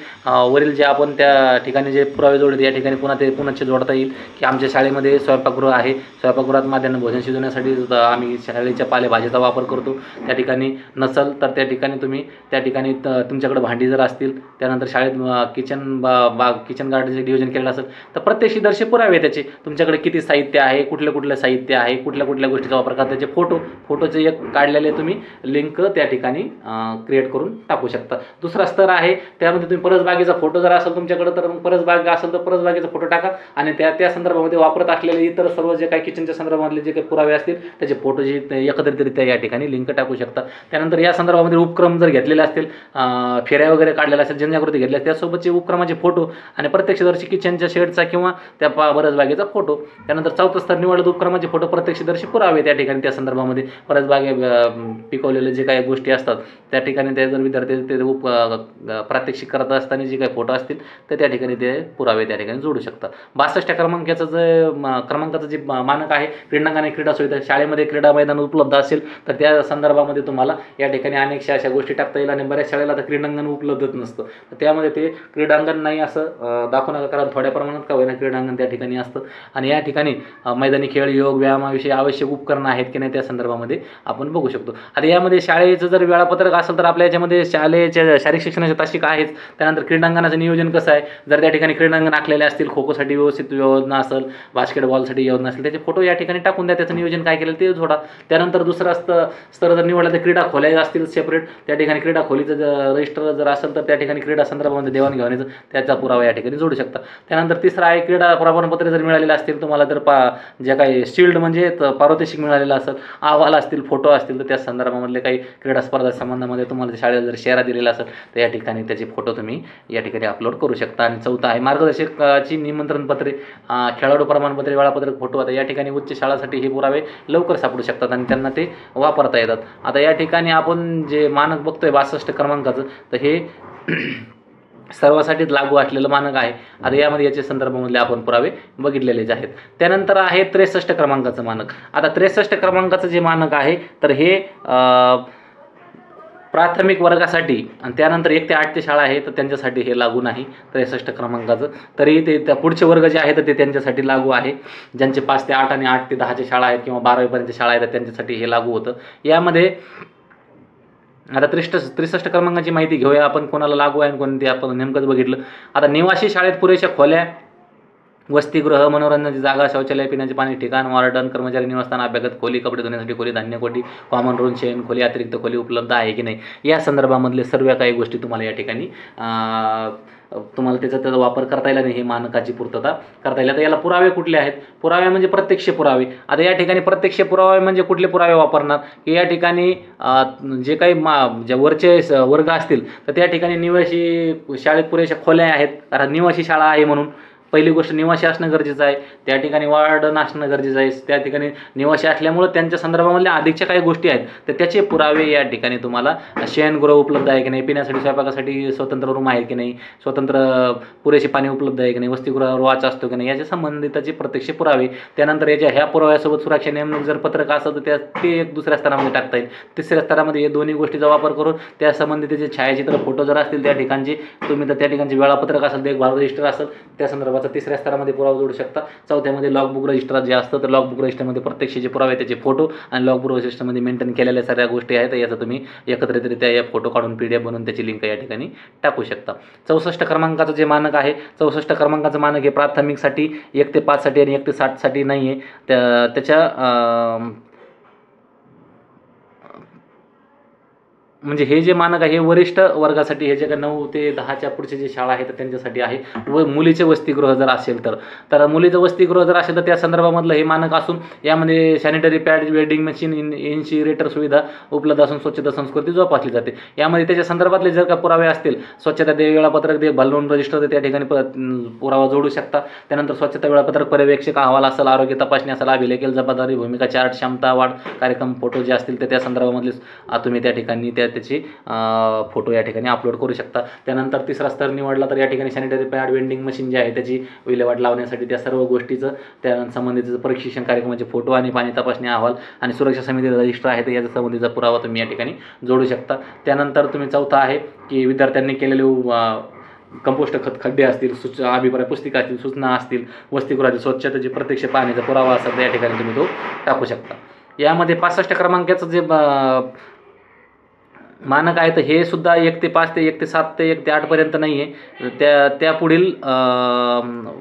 वरील जे आपण त्या ठिकाणी जे पुरावे जोडले या ठिकाणी पुन्हा जोडता येईल की आमच्या शाळेमध्ये स्वयंपाकगृह आहे, स्वयंपाकगृहात माध्यान्ह भोजन शिजवण्यासाठी आम्ही शाळेच्या पालेभाजीचा वापर करतो. त्या ठिकाणी नसल तर त्या ठिकाणी तुम्ही त्या ठिकाणी तुमच्याकडे भांडी जर असतील, त्यानंतर शाळेत किचन गार्डनचे नियोजन केलेलं असेल तर प्रत्यक्षदर्शी पुरावे त्याचे तुमच्याकडे किती साहित्य आहे, कुठलं साहित्य आहे, कुठल्या गोष्टीचा वापर करता, त्याचे फोटोचे एक काढलेले तुम्ही लिंक त्या ठिकाणी क्रिएट करून टाकू शकता. दुसरा स्तर आहे त्यामध्ये तुम्ही परसबागेचा फोटो जर असेल तुमच्याकडे तर परसबाग असेल तर परसबागेचा फोटो टाका आणि त्या संदर्भामध्ये वापरत असलेले इतर सर्व जे काही किचनच्या संदर्भामधले जे काही पुरावे असतील त्याचे फोटो जे एकत्रितरित्या या ठिकाणी लिंक टाकू शकता. त्यानंतर या संदर्भामध्ये उपक्रम जर घेतलेले असतील, फेऱ्या वगैरे काढलेल्या असतील, जनजागृती घेतल्या त्यासोबतचे उपक्रमाचे फोटो आणि प्रत्यक्षदर्शी किचनच्या शेडचा किंवा त्या परसबागेचा फोटो. त्यानंतर 4थं स्तर निवडलं उपक्रमाचे फोटो प्रत्यक्षदर्शी पुरावे त्या ठिकाणी त्या संदर्भामध्ये परसबागे पिकवलेले जे काही गोष्टी असतात त्या ठिकाणी त्या जर विद्यार्थी ते प्रात्यक्षिक करत असताना जे काही फोटो असतील तर त्या ठिकाणी ते पुरावे त्या ठिकाणी जोडू शकतात. 62 क्रमांकाचं जे मानक आहे क्रीडांगण आणि क्रीडा सुविधा. शाळेमध्ये क्रीडा मैदान उपलब्ध असेल तर त्या संदर्भामध्ये तुम्हाला या ठिकाणी अनेकशा अशा गोष्टी टाकता येईल आणि बऱ्याच शाळेला तर क्रीडांगण उपलब्धच नसतं तर त्यामध्ये ते क्रीडांगण नाही असं दाखवू नका, कारण थोड्या प्रमाणात का होईना क्रीडांगण त्या ठिकाणी असतं आणि या ठिकाणी मैदानी खेळ, योग, व्यायामाविषयी आवश्यक उपकरणं आहेत की नाही त्या संदर्भामध्ये आपण बघू शकतो. आता यामध्ये शाळेचं जर वेळापत्रक असेल तर आपल्या याच्यामध्ये शाळेच्या शारीरिक शिक्षणाच्या तासिक आहेच. त्यानंतर क्रीडांगणाचं नियोजन कसं आहे, जर त्या ठिकाणी क्रीडांगण आखलेले असतील, खो खोसाठी व्यवस्थित योजना असेल, बास्केटबॉलसाठी योजना असेल त्याचे फोटो या ठिकाणी टाकून द्या, त्याचं नियोजन काय केलं ते जोडा. त्यानंतर दुसरा स्तर जर निवडला तर क्रीडा खोल्या असतील सेपरेट, त्या ठिकाणी क्रीडा खोलीचं रजिस्टर जर असेल तर त्या ठिकाणी क्रीडा संदर्भामध्ये देवाणघेवाणीचं त्याचा पुरावा या ठिकाणी जोडू शकता. त्यानंतर तिसरा आहे क्रीडा प्रमाणपत्रे जर मिळालेले असतील तुम्हाला तर जे काही शील्ड म्हणजे पारितोषिक मिळालेलं असेल, अहवाल असतील, फोटो असतील तर त्या संदर्भामधले काही क्रीडा स्पर्धा संबंधामध्ये तुम्हाला शाळेला जर शेरा दिलेला असेल तर या ठिकाणी त्याचे फोटो तुम्ही या ठिकाणी अपलोड करू शकता. आणि 4था आहे मार्गदर्शकाची निमंत्रण पत्रे, खेळाडू प्रमाणपत्रे, वेळापत्रक, फोटो. आता या ठिकाणी उच्च शाळांसाठी हे पुरावे लवकर सापडू शकतात आणि त्यांना ते वापरता येतात. आता या ठिकाणी आपण जे मानक बघतोय 62 क्रमांकाचं तर हे सर्वांसाठीच लागू असलेलं मानक आहे. आता यामध्ये याच्या संदर्भामधले आपण पुरावे बघितलेलेच आहेत. त्यानंतर आहे 63 क्रमांकाचं मानक. आता 63 क्रमांकाचं जे मानक आहे तर हे प्राथमिक वर्गासाठी आणि त्यानंतर 1 ते 8 शाळा आहे तर त्यांच्यासाठी हे लागू नाही 63 क्रमांकाचं. तरी ते त्या पुढचे वर्ग जे आहेत ते त्यांच्यासाठी लागू आहे. ज्यांचे 5 ते 8 आणि 8 ते 10च्या शाळा आहेत किंवा 12वीपर्यंत शाळा आहेत त्यांच्यासाठी हे लागू होतं. यामध्ये आता 63 क्रमांकाची माहिती घेऊया आपण, कोणाला लागू आहे आणि कोणती आपण नेमकंच बघितलं. आता निवासी शाळेत पुरेशा खोल्या वसतिगृह, मनोरंजनाची जागा, शौचालय, पिण्याचे पाणी ठिकाण, वॉर्डन, कर्मचारी निवासस्थान, अभ्यागत खोली, कपडे धुण्यासाठी खोली, धान्य खोली, कॉमन रूम, शयन खोली, अतिरिक्त खोली उपलब्ध आहे की नाही या संदर्भामधले सर्व काही गोष्टी तुम्हाला या ठिकाणी तुम्हाला त्याचा वापर करता येईल आणि हे मानकाची पूर्तता करता येईल. आता याला पुरावे कुठले आहेत? पुरावे म्हणजे प्रत्यक्ष पुरावे. आता या ठिकाणी प्रत्यक्ष पुरावे म्हणजे कुठले पुरावे वापरणार की या ठिकाणी जे काही जे वरचे वर्ग असतील तर त्या ठिकाणी निवासी शाळेत पुरेशा खोल्या आहेत, कारण निवासी शाळा आहे म्हणून पहिली गोष्ट निवासी असणं गरजेचं आहे. त्या ठिकाणी वॉर्डन असणं गरजेचं आहे. त्या ठिकाणी निवासी असल्यामुळे त्यांच्या संदर्भामधल्या अधिकच्या काही गोष्टी आहेत तर त्याचे पुरावे या ठिकाणी तुम्हाला शयनगृह उपलब्ध आहे की नाही, पिण्यासाठी स्वयंपाकासाठी स्वतंत्र रूम आहे की नाही, स्वतंत्र पुरेसे पाणी उपलब्ध आहे की नाही, वसतिगृहावर वाच असतो की नाही याच्या संबंधितचे प्रत्यक्ष पुरावे. त्यानंतर याच्या ह्या पुराव्यासोबत सुरक्षा नेमणूक जर पत्रक असेल तर ते एक दुसऱ्या स्तरामध्ये टाकता येईल. तिसऱ्या स्तरामध्ये हे दोन्ही गोष्टीचा वापर करून त्या संबंधितचे छायाचित्र फोटो जर असतील त्या ठिकाणचे तुम्ही तर त्या ठिकाणचे वेळापत्रक असेल, देखभाल रजिस्टर असेल त्या संदर्भात तिसऱ्या स्तरामध्ये पुरावा जोडू शकता. चौथ्यामध्ये लॉगबुक रजिस्टर जे असतं तर लॉगबुक रजिस्टरमध्ये प्रत्यक्ष जे पुरावे त्याचे फोटो आणि लॉगबुक रजिस्टरमध्ये मेंटेन केलेल्या सगळ्या गोष्टी आहेत याचा तुम्ही एकत्रितरित्या या फोटो काढून PDF बनवून त्याची लिंक या ठिकाणी टाकू शकता. 64 क्रमांकाचं जे मानक आहे 64 क्रमांकाचं मानक हे प्राथमिकसाठी 1 ते 5 साठी आणि 1 ते 7 साठी नाही आहे. त्याच्या म्हणजे हे जे मानक आहे हे वरिष्ठ वर्गासाठी, हे जे काही 9 ते 10च्या पुढचे जे शाळा आहेत त्यांच्यासाठी आहे. व मुलीचे वसतिगृह जर असेल तर मुलीचं वसतिगृह जर असेल तर त्या संदर्भामधलं हे मानक असून यामध्ये सॅनिटरी पॅड, वेल्डिंग मशीन, इन्सिरेटर सुविधा उपलब्ध असून स्वच्छता संस्कृती जोपासली जाते. यामध्ये त्याच्या संदर्भातले जर का पुरावे असतील, स्वच्छता वेळापत्रक देखभाल नोंद रजिस्टर त्या ठिकाणी पुरावा जोडू शकता. त्यानंतर स्वच्छता वेळापत्रक, पर्यवेक्षक अहवाल असेल, आरोग्य तपासणी असेल, अभिलेखेल जबाबदारी, भूमिका चार्ट, क्षमता वाढ कार्यक्रम फोटो जे असतील तर त्या संदर्भामधले तुम्ही त्या ठिकाणी त्याची फोटो या ठिकाणी अपलोड करू शकता. त्यानंतर तिसरा स्तर निवडला तर या ठिकाणी सॅनिटरी पॅड, वेंडिंग मशीन जे आहे त्याची विल्हेवाट लावण्यासाठी त्या सर्व गोष्टीचं त्या संबंधित प्रशिक्षण कार्यक्रमाचे फोटो आणि पाणी तपासणी अहवाल आणि सुरक्षा समिती रजिस्टर आहे तर याचा संबंधीचा पुरावा तुम्ही या ठिकाणी जोडू शकता. त्यानंतर तुम्ही चौथा आहे की विद्यार्थ्यांनी केलेले कंपोस्ट खड्डे असतील, अभिप्राय पुस्तिका असतील, सूचना असतील, वसतिगृहाची स्वच्छतेची प्रत्यक्ष पाहण्याचा पुरावा असेल तर या ठिकाणी तुम्ही तो टाकू शकता. यामध्ये 65 क्रमांकाचं जे मानक आहे तर हे सुद्धा 1 ते 5 ते 1 ते 7 ते 1 ते 8 पर्यंत नाही आहे. त्या पुढील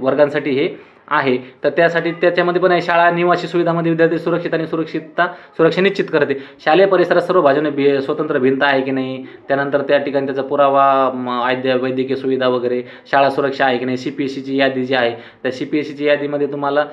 वर्गांसाठी हे आहे. तर त्यासाठी त्याच्यामध्ये पण आहे शाळा निवासी सुविधामध्ये विद्यार्थी सुरक्षित आणि सुरक्षा निश्चित करते. शालेय परिसरात सर्व बाजूने स्वतंत्र भिंत आहे की नाही, त्यानंतर त्या ठिकाणी त्याचा पुरावा वैद्यकीय सुविधा वगैरे, शाळा सुरक्षा आहे की नाही, CPSCची यादी जी आहे त्या CPSCची यादीमध्ये तुम्हाला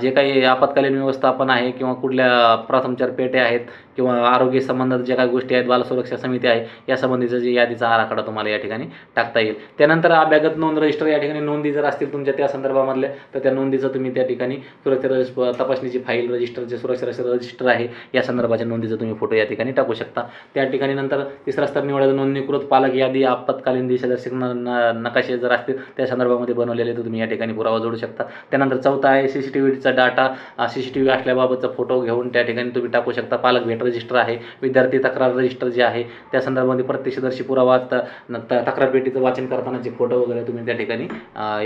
जे काही आपत्कालीन व्यवस्थापन आहे किंवा कुठल्या प्रथमोपचार पेट्या आहेत किंवा आरोग्य संबंधात ज्या काही गोष्टी आहेत, बालसुरक्षा समिती आहे या संबंधीचा जे यादीचा आराखडा तुम्हाला या ठिकाणी टाकता येईल. त्यानंतर अभ्यागत नोंद रजिस्टर, या ठिकाणी नोंदी जर असतील तुमच्या त्या संदर्भामधल्या तर त्या नोंदीचं तुम्ही त्या ठिकाणी सुरक्षा तपासणीची फाईल, रजिस्टरचे सुरक्षा रजिस्टर आहे या संदर्भाच्या नोंदीचा तुम्ही फोटो या ठिकाणी टाकू शकता. त्या ठिकाणी नंतर तिसरा स्तर निवडायचा नोंदणीकृत पालक यादी, आपत्कालीन दिशादर्शक नकाशे जर असतील त्या संदर्भामध्ये बनवलेले तर तुम्ही या ठिकाणी पुरावा जोडू शकता. त्यानंतर चौथा आहे CCTVचा डाटा, CCTV असल्याबाबतचा फोटो घेऊन त्या ठिकाणी तुम्ही टाकू शकता. पालक भेट रजिस्टर आहे, विद्यार्थी तक्रार रजिस्टर जे आहे त्या संदर्भामध्ये प्रत्यक्षदर्शी पुरावा, तक्रार पेटीचं वाचन करतानाचे फोटो वगैरे तुम्ही त्या ठिकाणी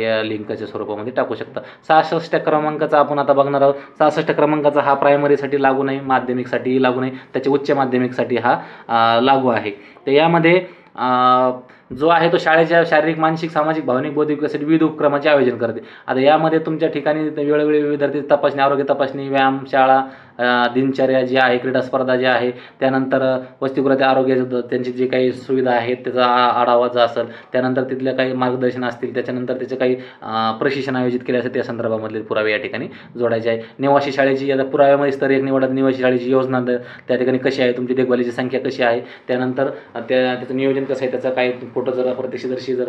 या लिंकच्या स्वरूपामध्ये टाकू शकता. 66 क्रमांकाचा आपण आता बघणार आहोत. 66 क्रमांकाचा हा प्रायमरीसाठी लागू नाही, माध्यमिकसाठी लागू नाही, त्याच्या उच्च माध्यमिकसाठी हा लागू आहे. तर यामध्ये जो आहे तो शाळेच्या शारीरिक, मानसिक, सामाजिक, भावनिक, बौद्धिक विकासासाठी विविध उपक्रमाचे आयोजन करते. आता यामध्ये तुमच्या ठिकाणी वेळोवेळी विद्यार्थी तपासणी, आरोग्य तपासणी, व्यायाम शाळा, दिनचर्या जी आहे, क्रीडा स्पर्धा ज्या आहे, त्यानंतर वसतिगृहाच्या आरोग्याचं त्यांची जी काही सुविधा आहेत त्याचा आढावा जो असेल, त्यानंतर तिथल्या काही मार्गदर्शन असतील, त्याच्यानंतर त्याचे काही प्रशिक्षण आयोजित केले असेल त्या संदर्भामधले पुरावे या ठिकाणी जोडायचे आहे. निवासी शाळेची आता पुराव्यामध्ये स्तर 1 निवडत निवासी शाळेची योजना त्या ठिकाणी कशी आहे, तुमची देखभालीची संख्या कशी आहे, त्यानंतर त्याचं नियोजन कसं आहे, त्याचा काही फोटो जर प्रत्यक्षदर्शी जर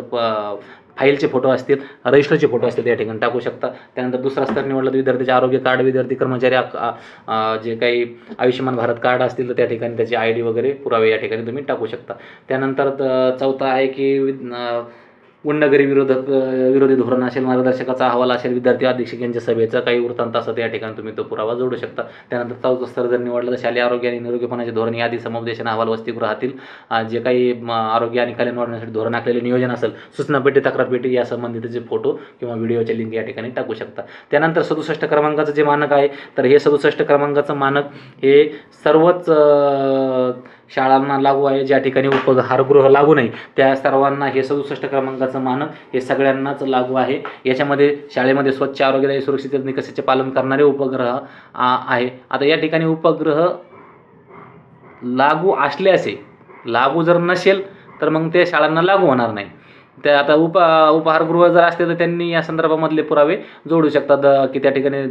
फाईलचे फोटो असतील, रजिस्टरचे फोटो असतील त्या ठिकाणी टाकू शकता. त्यानंतर दुसरा स्तर निवडला तर विद्यार्थ्याचे आरोग्य कार्ड, विद्यार्थी कर्मचारी जे काही आयुष्यमान भारत कार्ड असतील तर त्या ठिकाणी त्याची ID वगैरे पुरावे या ठिकाणी तुम्ही टाकू शकता. त्यानंतर चौथा आहे की गुंडगिरी विरोधी धोरण असेल, मार्गदर्शकाचा अहवाल असेल, विद्यार्थी अधीक्षक यांच्या सभेचा काही वृत्तांत असं त्या ठिकाणी तुम्ही तो पुरावा जोडू शकता. त्यानंतर चौथा स्तर जर निवडला तर शालेय आरोग्य आणि निरोगीपणाचे धोरण यादी, समुपदेशन अहवाल, वसतिगृहातील जे काही आरोग्य आणि कल्याण वाढवण्यासाठी धोरण आखलेले नियोजन असेल, सूचना पेटी, तक्रार पेटी या संबंधितचे फोटो किंवा व्हिडिओचे लिंक या ठिकाणी टाकू शकता. त्यानंतर 67 क्रमांकाचं जे मानक आहे तर हे 67 क्रमांकाचं मानक हे सर्वच शाळांना लागू आहे, ज्या ठिकाणी उपहारगृह लागू नाही त्या सर्वांना हे 67 क्रमांकाचं मानक हे सगळ्यांनाच लागू आहे. याच्यामध्ये शाळेमध्ये स्वच्छ, आरोग्यदायी, सुरक्षित निकषाचे पालन करणारे उपग्रह आहे. आता या ठिकाणी उपग्रह लागू असल्याचे, लागू जर नसेल तर मग ते शाळांना लागू होणार नाही. त्या आता उपहारगृह जर असते तर त्यांनी या संदर्भामधले पुरावे जोडू शकतात की त्या ठिकाणी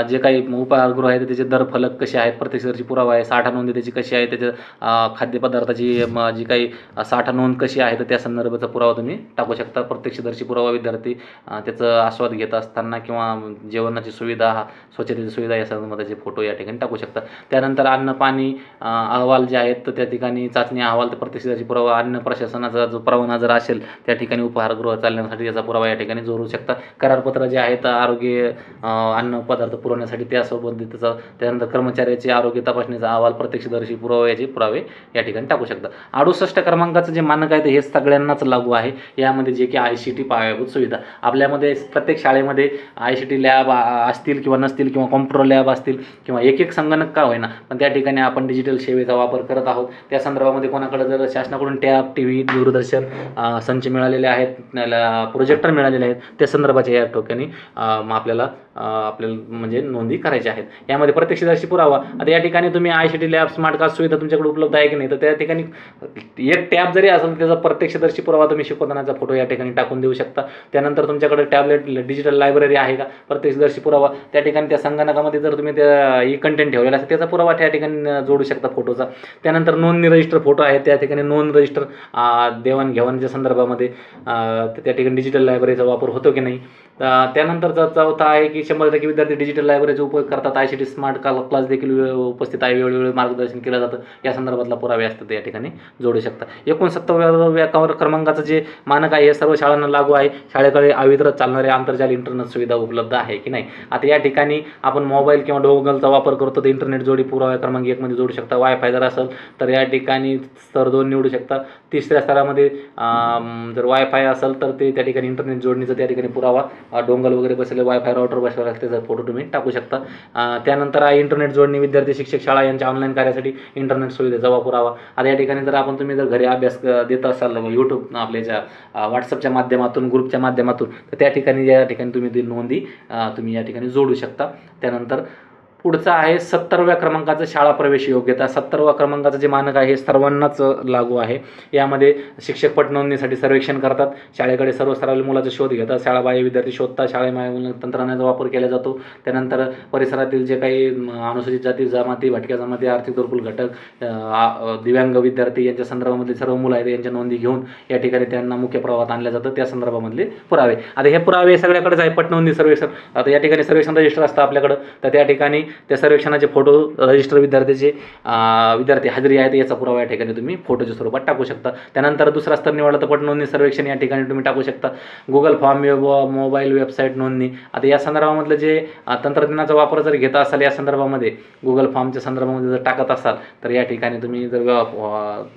जे काही उपहारगृह आहे त्याचे दर फलक कसे आहेत, प्रत्यक्षदर्शी पुरावा आहे, साठा नोंदी त्याची कशी आहे, त्याच्या खाद्यपदार्थाची जी काही साठा नोंद कशी आहे तर त्या संदर्भाचा पुरावा तुम्ही टाकू शकता. प्रत्यक्षदर्शी पुरावा विद्यार्थी त्याचं आस्वाद घेत असताना किंवा जेवणाची सुविधा, स्वच्छतेची सुविधा या संदर्भाचे फोटो या ठिकाणी टाकू शकता. त्यानंतर अन्न पाणी अहवाल जे आहेत तर त्या ठिकाणी चाचणी अहवाल, तर प्रत्यक्षदर्शी पुरावा, अन्न प्रशासनाचा जो परवाना जर असेल त्या ठिकाणी उपहारगृह चालण्यासाठी याचा पुरावा या ठिकाणी जोडू शकता. करारपत्र जे आहेत आरोग्य अन्न पदार्थ पुरवण्यासाठी त्यासोबतीचा, त्यानंतर कर्मचाऱ्याचे आरोग्य तपासणीचा अहवाल, प्रत्यक्षदर्शी पुरावा याचे पुरावे या ठिकाणी टाकू शकता. 68 क्रमांकाचं जे मानक आहे हे सगळ्यांनाच लागू आहे. यामध्ये जे की ICT पायाभूत सुविधा आपल्यामध्ये प्रत्येक शाळेमध्ये ICT लॅब असतील किंवा नसतील किंवा कॉम्प्युटर लॅब असतील किंवा एक संगणक का होईना पण त्या ठिकाणी आपण डिजिटल सेवेचा वापर करत आहोत. त्या संदर्भामध्ये कोणाकडे जर शासनाकडून टॅब, TV, दूरदर्शन संच मिळालेले आहेत, प्रोजेक्टर मिळालेले आहेत, त्या संदर्भाच्या या ठिकाणी आपल्याला म्हणजे नोंदी करायच्या आहेत. यामध्ये प्रत्यक्षदर्शी पुरावा, आता या ठिकाणी तुम्ही ICT लॅब, स्मार्ट क्लास सुविधा तुमच्याकडे उपलब्ध आहे की नाही तर त्या ठिकाणी एक टॅब जरी असेल त्याचा प्रत्यक्षदर्शी पुरावा तुम्ही शिकवतानाचा फोटो या ठिकाणी टाकून देऊ शकता. त्यानंतर तुमच्याकडे टॅबलेट डिजिटल लायब्ररी आहे का, प्रत्यक्षदर्शी पुरावा त्या ठिकाणी त्या संगणकामध्ये जर तुम्ही त्या कंटेंट ठेवलेला असेल त्याचा पुरावा त्या ठिकाणी जोडू शकता फोटोचा. त्यानंतर नोंदणी रजिस्टर फोटो आहे, त्या ठिकाणी नोंद रजिस्टर देवाणघेवाणच्या संदर्भामध्ये त्या ठिकाणी डिजिटल लायब्ररीचा वापर होतो की नाही. त्यानंतरचा चौथा आहे की 100% विद्यार्थी डिजिटल लायब्ररीचा उपयोग करतात. ICT स्मार्ट क्लास देखील उपस्थित आहे, वेळोवेळी मार्गदर्शन केलं जातं, या संदर्भातला पुरावे असतात या ठिकाणी जोडू शकता. 69व्या क्रमांकाचं जे मानक आहे हे सर्व शाळांना लागू आहे. शाळेकडे अविरत चालणारे आंतरजाल इंटरनेट सुविधा उपलब्ध आहे की नाही. आता या ठिकाणी आपण मोबाईल किंवा डोंगलचा वापर करतो तर इंटरनेट जोडी पुरावा क्रमांक 1 मध्ये जोडू शकता. वायफाय जर असेल तर या ठिकाणी स्तर 2 निवडू शकता. तिसऱ्या स्तरामध्ये जर वायफाय असेल तर ते त्या ठिकाणी इंटरनेट जोडणीचा त्या ठिकाणी पुरावा, डोंगल वगैरे बसले, वायफाय राउटर बसवला त्याचा फोटो तुम्ही टाकू शकता. त्यानंतर आहे इंटरनेट जोडणी, विद्यार्थी, शिक्षक, शाळा यांच्या ऑनलाईन कार्यासाठी इंटरनेट सुविधेचा पुरावा. आता या ठिकाणी जर तुम्ही जर घरी अभ्यास देत असाल यूट्यूब आपल्या व्हॉट्सअपच्या माध्यमातून, ग्रुपच्या माध्यमातून, तर त्या ठिकाणी या ठिकाणी तुम्ही ती नोंदी तुम्ही या ठिकाणी जोडू शकता. त्यानंतर पुढचा आहे 70व्या क्रमांकाचं शाळा प्रवेश योग्यता. 70वा क्रमांकाचं जे मानक आहे हे सर्वांनाच लागू आहे. यामध्ये शिक्षक पट नोंदणीसाठी सर्वेक्षण करतात, शाळेकडे सर्व स्तरावरील मुलाचा शोध घेतात, शाळाबाह्य विद्यार्थी शोधतात, शाळेबाह्य तंत्रज्ञानाचा वापर केला जातो. त्यानंतर परिसरातील जे काही अनुसूचित जाती, जमाती, भटक्या जमाती, आर्थिक दुर्बल घटक, दिव्यांग विद्यार्थी यांच्या संदर्भामधले सर्व मुलं आहेत यांच्या नोंदी घेऊन या ठिकाणी त्यांना मुख्य प्रवाहात आणलं जातं, त्या संदर्भामधले पुरावे. आता हे पुरावे सगळ्याकडेच आहे. पट नोंदणी सर्वेक्षण, आता या ठिकाणी सर्वेक्षण रजिस्टर असतं आपल्याकडं, तर त्या ठिकाणी त्या सर्वेक्षणाचे फोटो, रजिस्टर विद्यार्थ्याचे विद्यार्थी हजेरी आहेत याचा पुरावा या ठिकाणी तुम्ही फोटोच्या स्वरूपात टाकू शकता. त्यानंतर दुसरा स्तर निवडला तर पट नोंदणी सर्वेक्षण या ठिकाणी तुम्ही टाकू शकता. गुगल फॉर्म, मोबाईल वेबसाईट नोंदणी, आता या संदर्भामधलं जे तंत्रज्ञानाचा वापर जर घेत असाल या संदर्भामध्ये, गुगल फॉर्मच्या संदर्भामध्ये जर टाकत असाल तर या ठिकाणी तुम्ही जर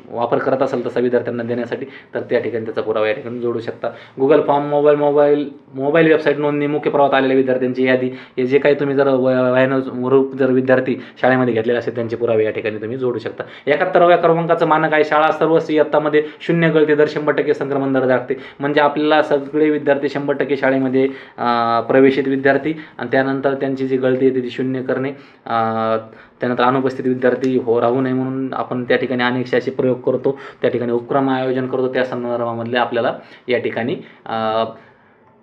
वापर करत असाल तसा विद्यार्थ्यांना देण्यासाठी तर त्या ठिकाणी त्याचा पुरावा या ठिकाणी जोडू शकता. गुगल फॉर्म, मोबाईल वेबसाईट नोंदणी, मुख्य प्रवाहात आलेल्या विद्यार्थ्यांची यादी, हे जे काही तुम्ही जर वयानुरूप जर विद्यार्थी शाळेमध्ये घेतलेले असेल त्यांचे पुरावे या ठिकाणी तुम्ही जोडू शकता. 71व्या क्रमांकाचं मानक आहे शाळा सर्व इयत्तामध्ये 0 गळती दर 100% संक्रमण दर राखते. म्हणजे आपल्याला सगळे विद्यार्थी 100% शाळेमध्ये प्रवेशित विद्यार्थी आणि त्यानंतर त्यांची जी गळती येते ती 0 करणे, त्यानंतर अनुपस्थित विद्यार्थी राहू नये म्हणून आपण त्या ठिकाणी अनेकसे असे प्रयोग करतो, त्या ठिकाणी उपक्रम आयोजन करतो. त्या संदर्भामधले आपल्याला या ठिकाणी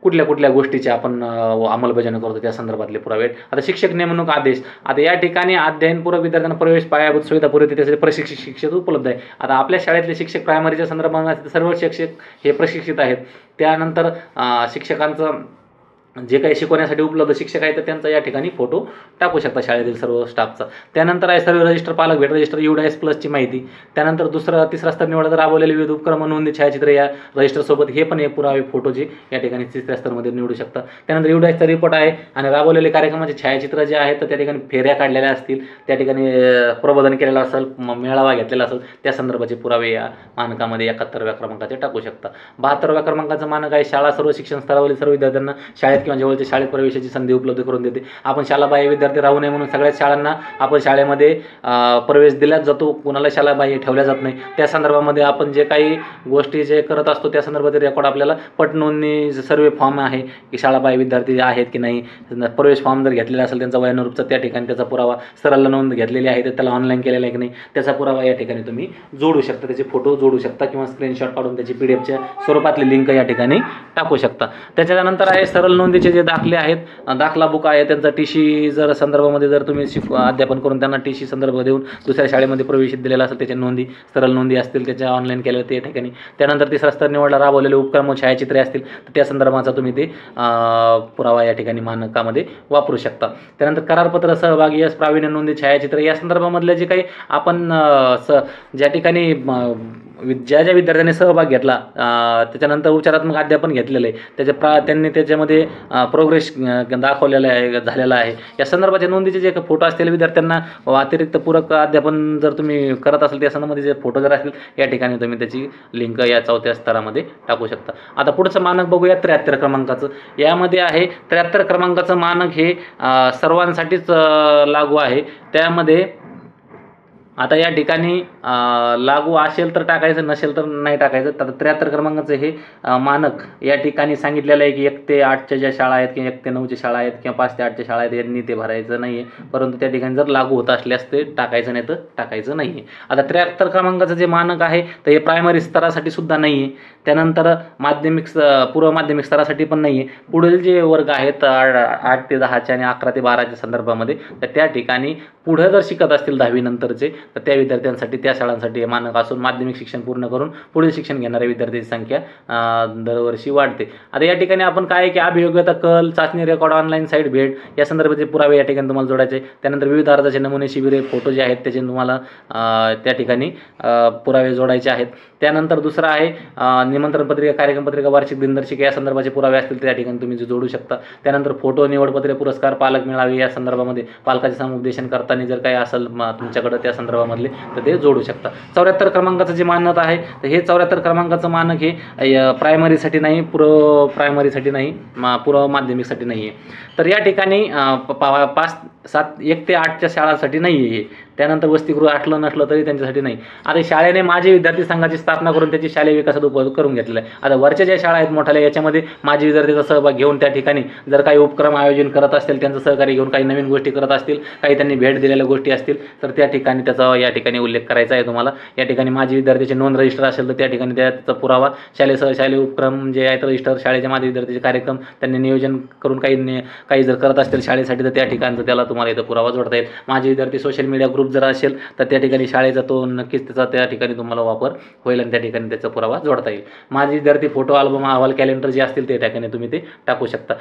कुठल्या गोष्टीची आपण अंमलबजावणी करतो त्या संदर्भातले पुरावे. आता शिक्षक नेमणूक आदेश, आता या ठिकाणी अध्ययनपूर्व विद्यार्थ्यांना प्रवेश पायाभूत सुविधा पुरवते त्यासाठी प्रशिक्षित शिक्षक उपलब्ध आहे. आता आपल्या शाळेतले शिक्षक प्रायमरीच्या संदर्भात सर्व शिक्षक हे प्रशिक्षित आहेत. त्यानंतर शिक्षकांचं जे काही शिकवण्यासाठी उपलब्ध शिक्षक आहेत तर त्यांचा या ठिकाणी फोटो टाकू शकता शाळेतील सर्व स्टाफचा. त्यानंतर आहे सर्व रजिस्टर, पालक भेट रजिस्टर, UDIS प्लसची माहिती. त्यानंतर तिसरा स्तर निवडला तर राबवलेले विविध उपक्रम नोंदी छायाचित्र या रजिस्टरसोबत, हे पण एक पुरावे फोटोचे या ठिकाणी तिसऱ्या स्तरमध्ये निवडू शकता. त्यानंतर UDISचा रिपोर्ट आहे आणि राबवलेले कार्यक्रमाचे छायाचित्र जे आहेत तर त्या ठिकाणी फेऱ्या काढलेल्या असतील, त्या ठिकाणी प्रबोधन केलेलं असेल, मेळावा घेतलेला असेल, त्या संदर्भाचे पुरावे या मानकामध्ये 71व्या क्रमांकाचे टाकू शकता. 72व्या क्रमांकाचं मानक आहे शाळा सर्व शिक्षण स्तरावरील सर्व विद्यार्थ्यांना शाळेत किंवा जवळच्या शाळेत प्रवेशाची संधी उपलब्ध करून देते. आपण शालाबाह्य विद्यार्थी राहू नये म्हणून सगळ्याच शाळांना आपण शाळेमध्ये प्रवेश दिलाच जातो, कुणाला शालाबाह्य ठेवल्या जात नाही. त्या संदर्भामध्ये आपण जे काही गोष्टी जे करत असतो त्या संदर्भात रेकॉर्ड आपल्याला पटनोंदणी सर्वे फॉर्म आहे की शाळाबाह्य विद्यार्थी आहेत की नाही, प्रवेश फॉर्म जर घेतलेला असेल त्यांचा वयानुरूपचा त्या ठिकाणी त्याचा पुरावा, सरळ नोंद घेतलेली आहे तर त्याला ऑनलाईन केलेला आहे की नाही त्याचा पुरावा या ठिकाणी तुम्ही जोडू शकता, त्याचे फोटो जोडू शकता किंवा स्क्रीनशॉट काढून त्याची PDF स्वरूपातली लिंक या ठिकाणी टाकू शकता. त्याच्यानंतर आहे सरळ नोंदीचे जे दाखले आहेत, दाखला बुक आहे, त्यांचा TC जर संदर्भामध्ये जर तुम्ही अध्यापन करून त्यांना TC संदर्भ देऊन दुसऱ्या शाळेमध्ये प्रवेशित दिलेला असेल त्याच्या नोंदी, सरळ नोंदी असतील त्याच्या ऑनलाईन केलेल्या त्या ठिकाणी. त्यानंतर तिसरा स्तर निवडला राबवलेले उपक्रम व छायाचित्रे असतील तर त्या संदर्भाचा तुम्ही ते पुरावा या ठिकाणी मानकामध्ये वापरू शकता. त्यानंतर करारपत्र, सहभागी, यश, प्रावीण्य नोंदी, छायाचित्र या संदर्भामधले जे काही आपण ज्या ठिकाणी ज्या विद्यार्थ्यांनी सहभाग घेतला त्याच्यानंतर उपचारात्मक अध्यापन घेतलेलं आहे त्यांनी त्याच्यामध्ये प्रोग्रेस दाखवलेला आहे, झालेला आहे, या संदर्भाच्या नोंदीचे जे फोटो असतील विद्यार्थ्यांना अतिरिक्त पूरक अध्यापन जर तुम्ही करत असाल त्या संदर्भामध्ये जे फोटो जर असतील या ठिकाणी तुम्ही त्याची लिंक या 4थ्या स्तरामध्ये टाकू शकता. आता पुढचं मानक बघूया 73 क्रमांकाचं. यामध्ये आहे 73 क्रमांकाचं मानक हे सर्वांसाठीच लागू आहे. त्यामध्ये आता या ठिकाणी लागू असेल तर टाकायचं, नसेल तर नाही टाकायचं. तर 73 क्रमांकाचं हे मानक या ठिकाणी सांगितलेलं आहे की 1 ते 8च्या ज्या शाळा आहेत किंवा 1 ते 9च्या शाळा आहेत किंवा 5 ते 8च्या शाळा आहेत यांनी ते भरायचं नाही आहे, परंतु त्या ठिकाणी जर लागू होत असल्यास ते टाकायचं, नाही तर टाकायचं नाही आहे. आता 73 क्रमांकाचं जे मानक आहे तर हे प्रायमरी स्तरासाठी सुद्धा नाही आहे, त्यानंतर माध्यमिक पूर्व माध्यमिक स्तरासाठी पण नाही आहे. पुढील जे वर्ग आहेत 8 ते 10च्या आणि 11 ते 12च्या संदर्भामध्ये तर त्या ठिकाणी पुढे जर शिकत असतील 10वी नंतरचे तर त्या विद्यार्थ्यांसाठी त्या शाळांसाठी हे मानक असून माध्यमिक शिक्षण पूर्ण करून पुढील शिक्षण घेणाऱ्या विद्यार्थ्यांची संख्या दरवर्षी वाढते. आता या ठिकाणी आपण काय की अभियोग्यता, कल, चाचणी, रेकॉर्ड, ऑनलाईन साईट भेट या संदर्भाचे पुरावे या ठिकाणी तुम्हाला जोडायचे. त्यानंतर विविध अर्जाचे नमुने, शिबिरे, फोटो जे आहेत त्याचे तुम्हाला त्या ठिकाणी पुरावे जोडायचे आहेत. त्यानंतर दुसरा आहे निमंत्रण पत्रिका, कार्यक्रम पत्रिका, वार्षिक दिनदर्शिका या संदर्भाचे पुरावे असतील त्या ठिकाणी तुम्ही जे जोडू शकता. त्यानंतर फोटो, निवडपत्रे, पुरस्कार, पालक मेळावे या संदर्भामध्ये पालकाचे समुपदेशन करताना जर काही असेल तुमच्याकडे त्या संदर्भामधले तर ते जोडू शकता. 74 क्रमांकाचं जे मानक आहे तर हे 74 क्रमांकाचं मानक हे प्रायमरीसाठी नाही, पूर्व प्रायमरीसाठी नाही, पूर्व माध्यमिकसाठी नाही आहे. तर या ठिकाणी 5, 7, 1 ते 8च्या शाळांसाठी नाही आहे. त्यानंतर वसतिगृह असलं नसलं तरी त्यांच्यासाठी नाही. आता शाळेने माझी विद्यार्थी संघाची स्थापना करून त्याची शालेय विकासात उपयोग करून घेतलेला आहे. आता वरच्या ज्या शाळा आहेत मोठ्याला याच्यामध्ये माझी विद्यार्थीचा सहभाग घेऊन त्या ठिकाणी जर काही उपक्रम आयोजन करत असतील, त्यांचं सहकार्य घेऊन काही नवीन गोष्टी करत असतील, काही त्यांनी भेट दिलेल्या गोष्टी असतील तर त्या ठिकाणी त्याचा या ठिकाणी उल्लेख करायचा आहे तुम्हाला. या ठिकाणी माझी विद्यार्थ्याची नोंद रजिस्टर असेल तर त्या ठिकाणी त्याचा पुरावा, शालेय सहशालेय उपक्रम जे आहेत रजिस्टर, शाळेच्या माझ्या विद्यार्थ्याचे कार्यक्रम त्यांनी नियोजन करून काही जर करत असतील शाळेसाठी तर त्या ठिकाणचं त्याला तुम्हाला इथं पुरावा जोडता येईल. माझे विद्यार्थी सोशल मीडिया ग्रुप जर असेल तर त्या ठिकाणी शाळेचा तो नक्कीच त्याचा त्या ठिकाणी तुम्हाला वापर होईल आणि त्या ठिकाणी त्याचा पुरावा जोडता येईल. माझे विद्यार्थी फोटो, अल्बम, अहवाल, कॅलेंडर जे असतील त्या ठिकाणी तुम्ही ते टाकू शकता.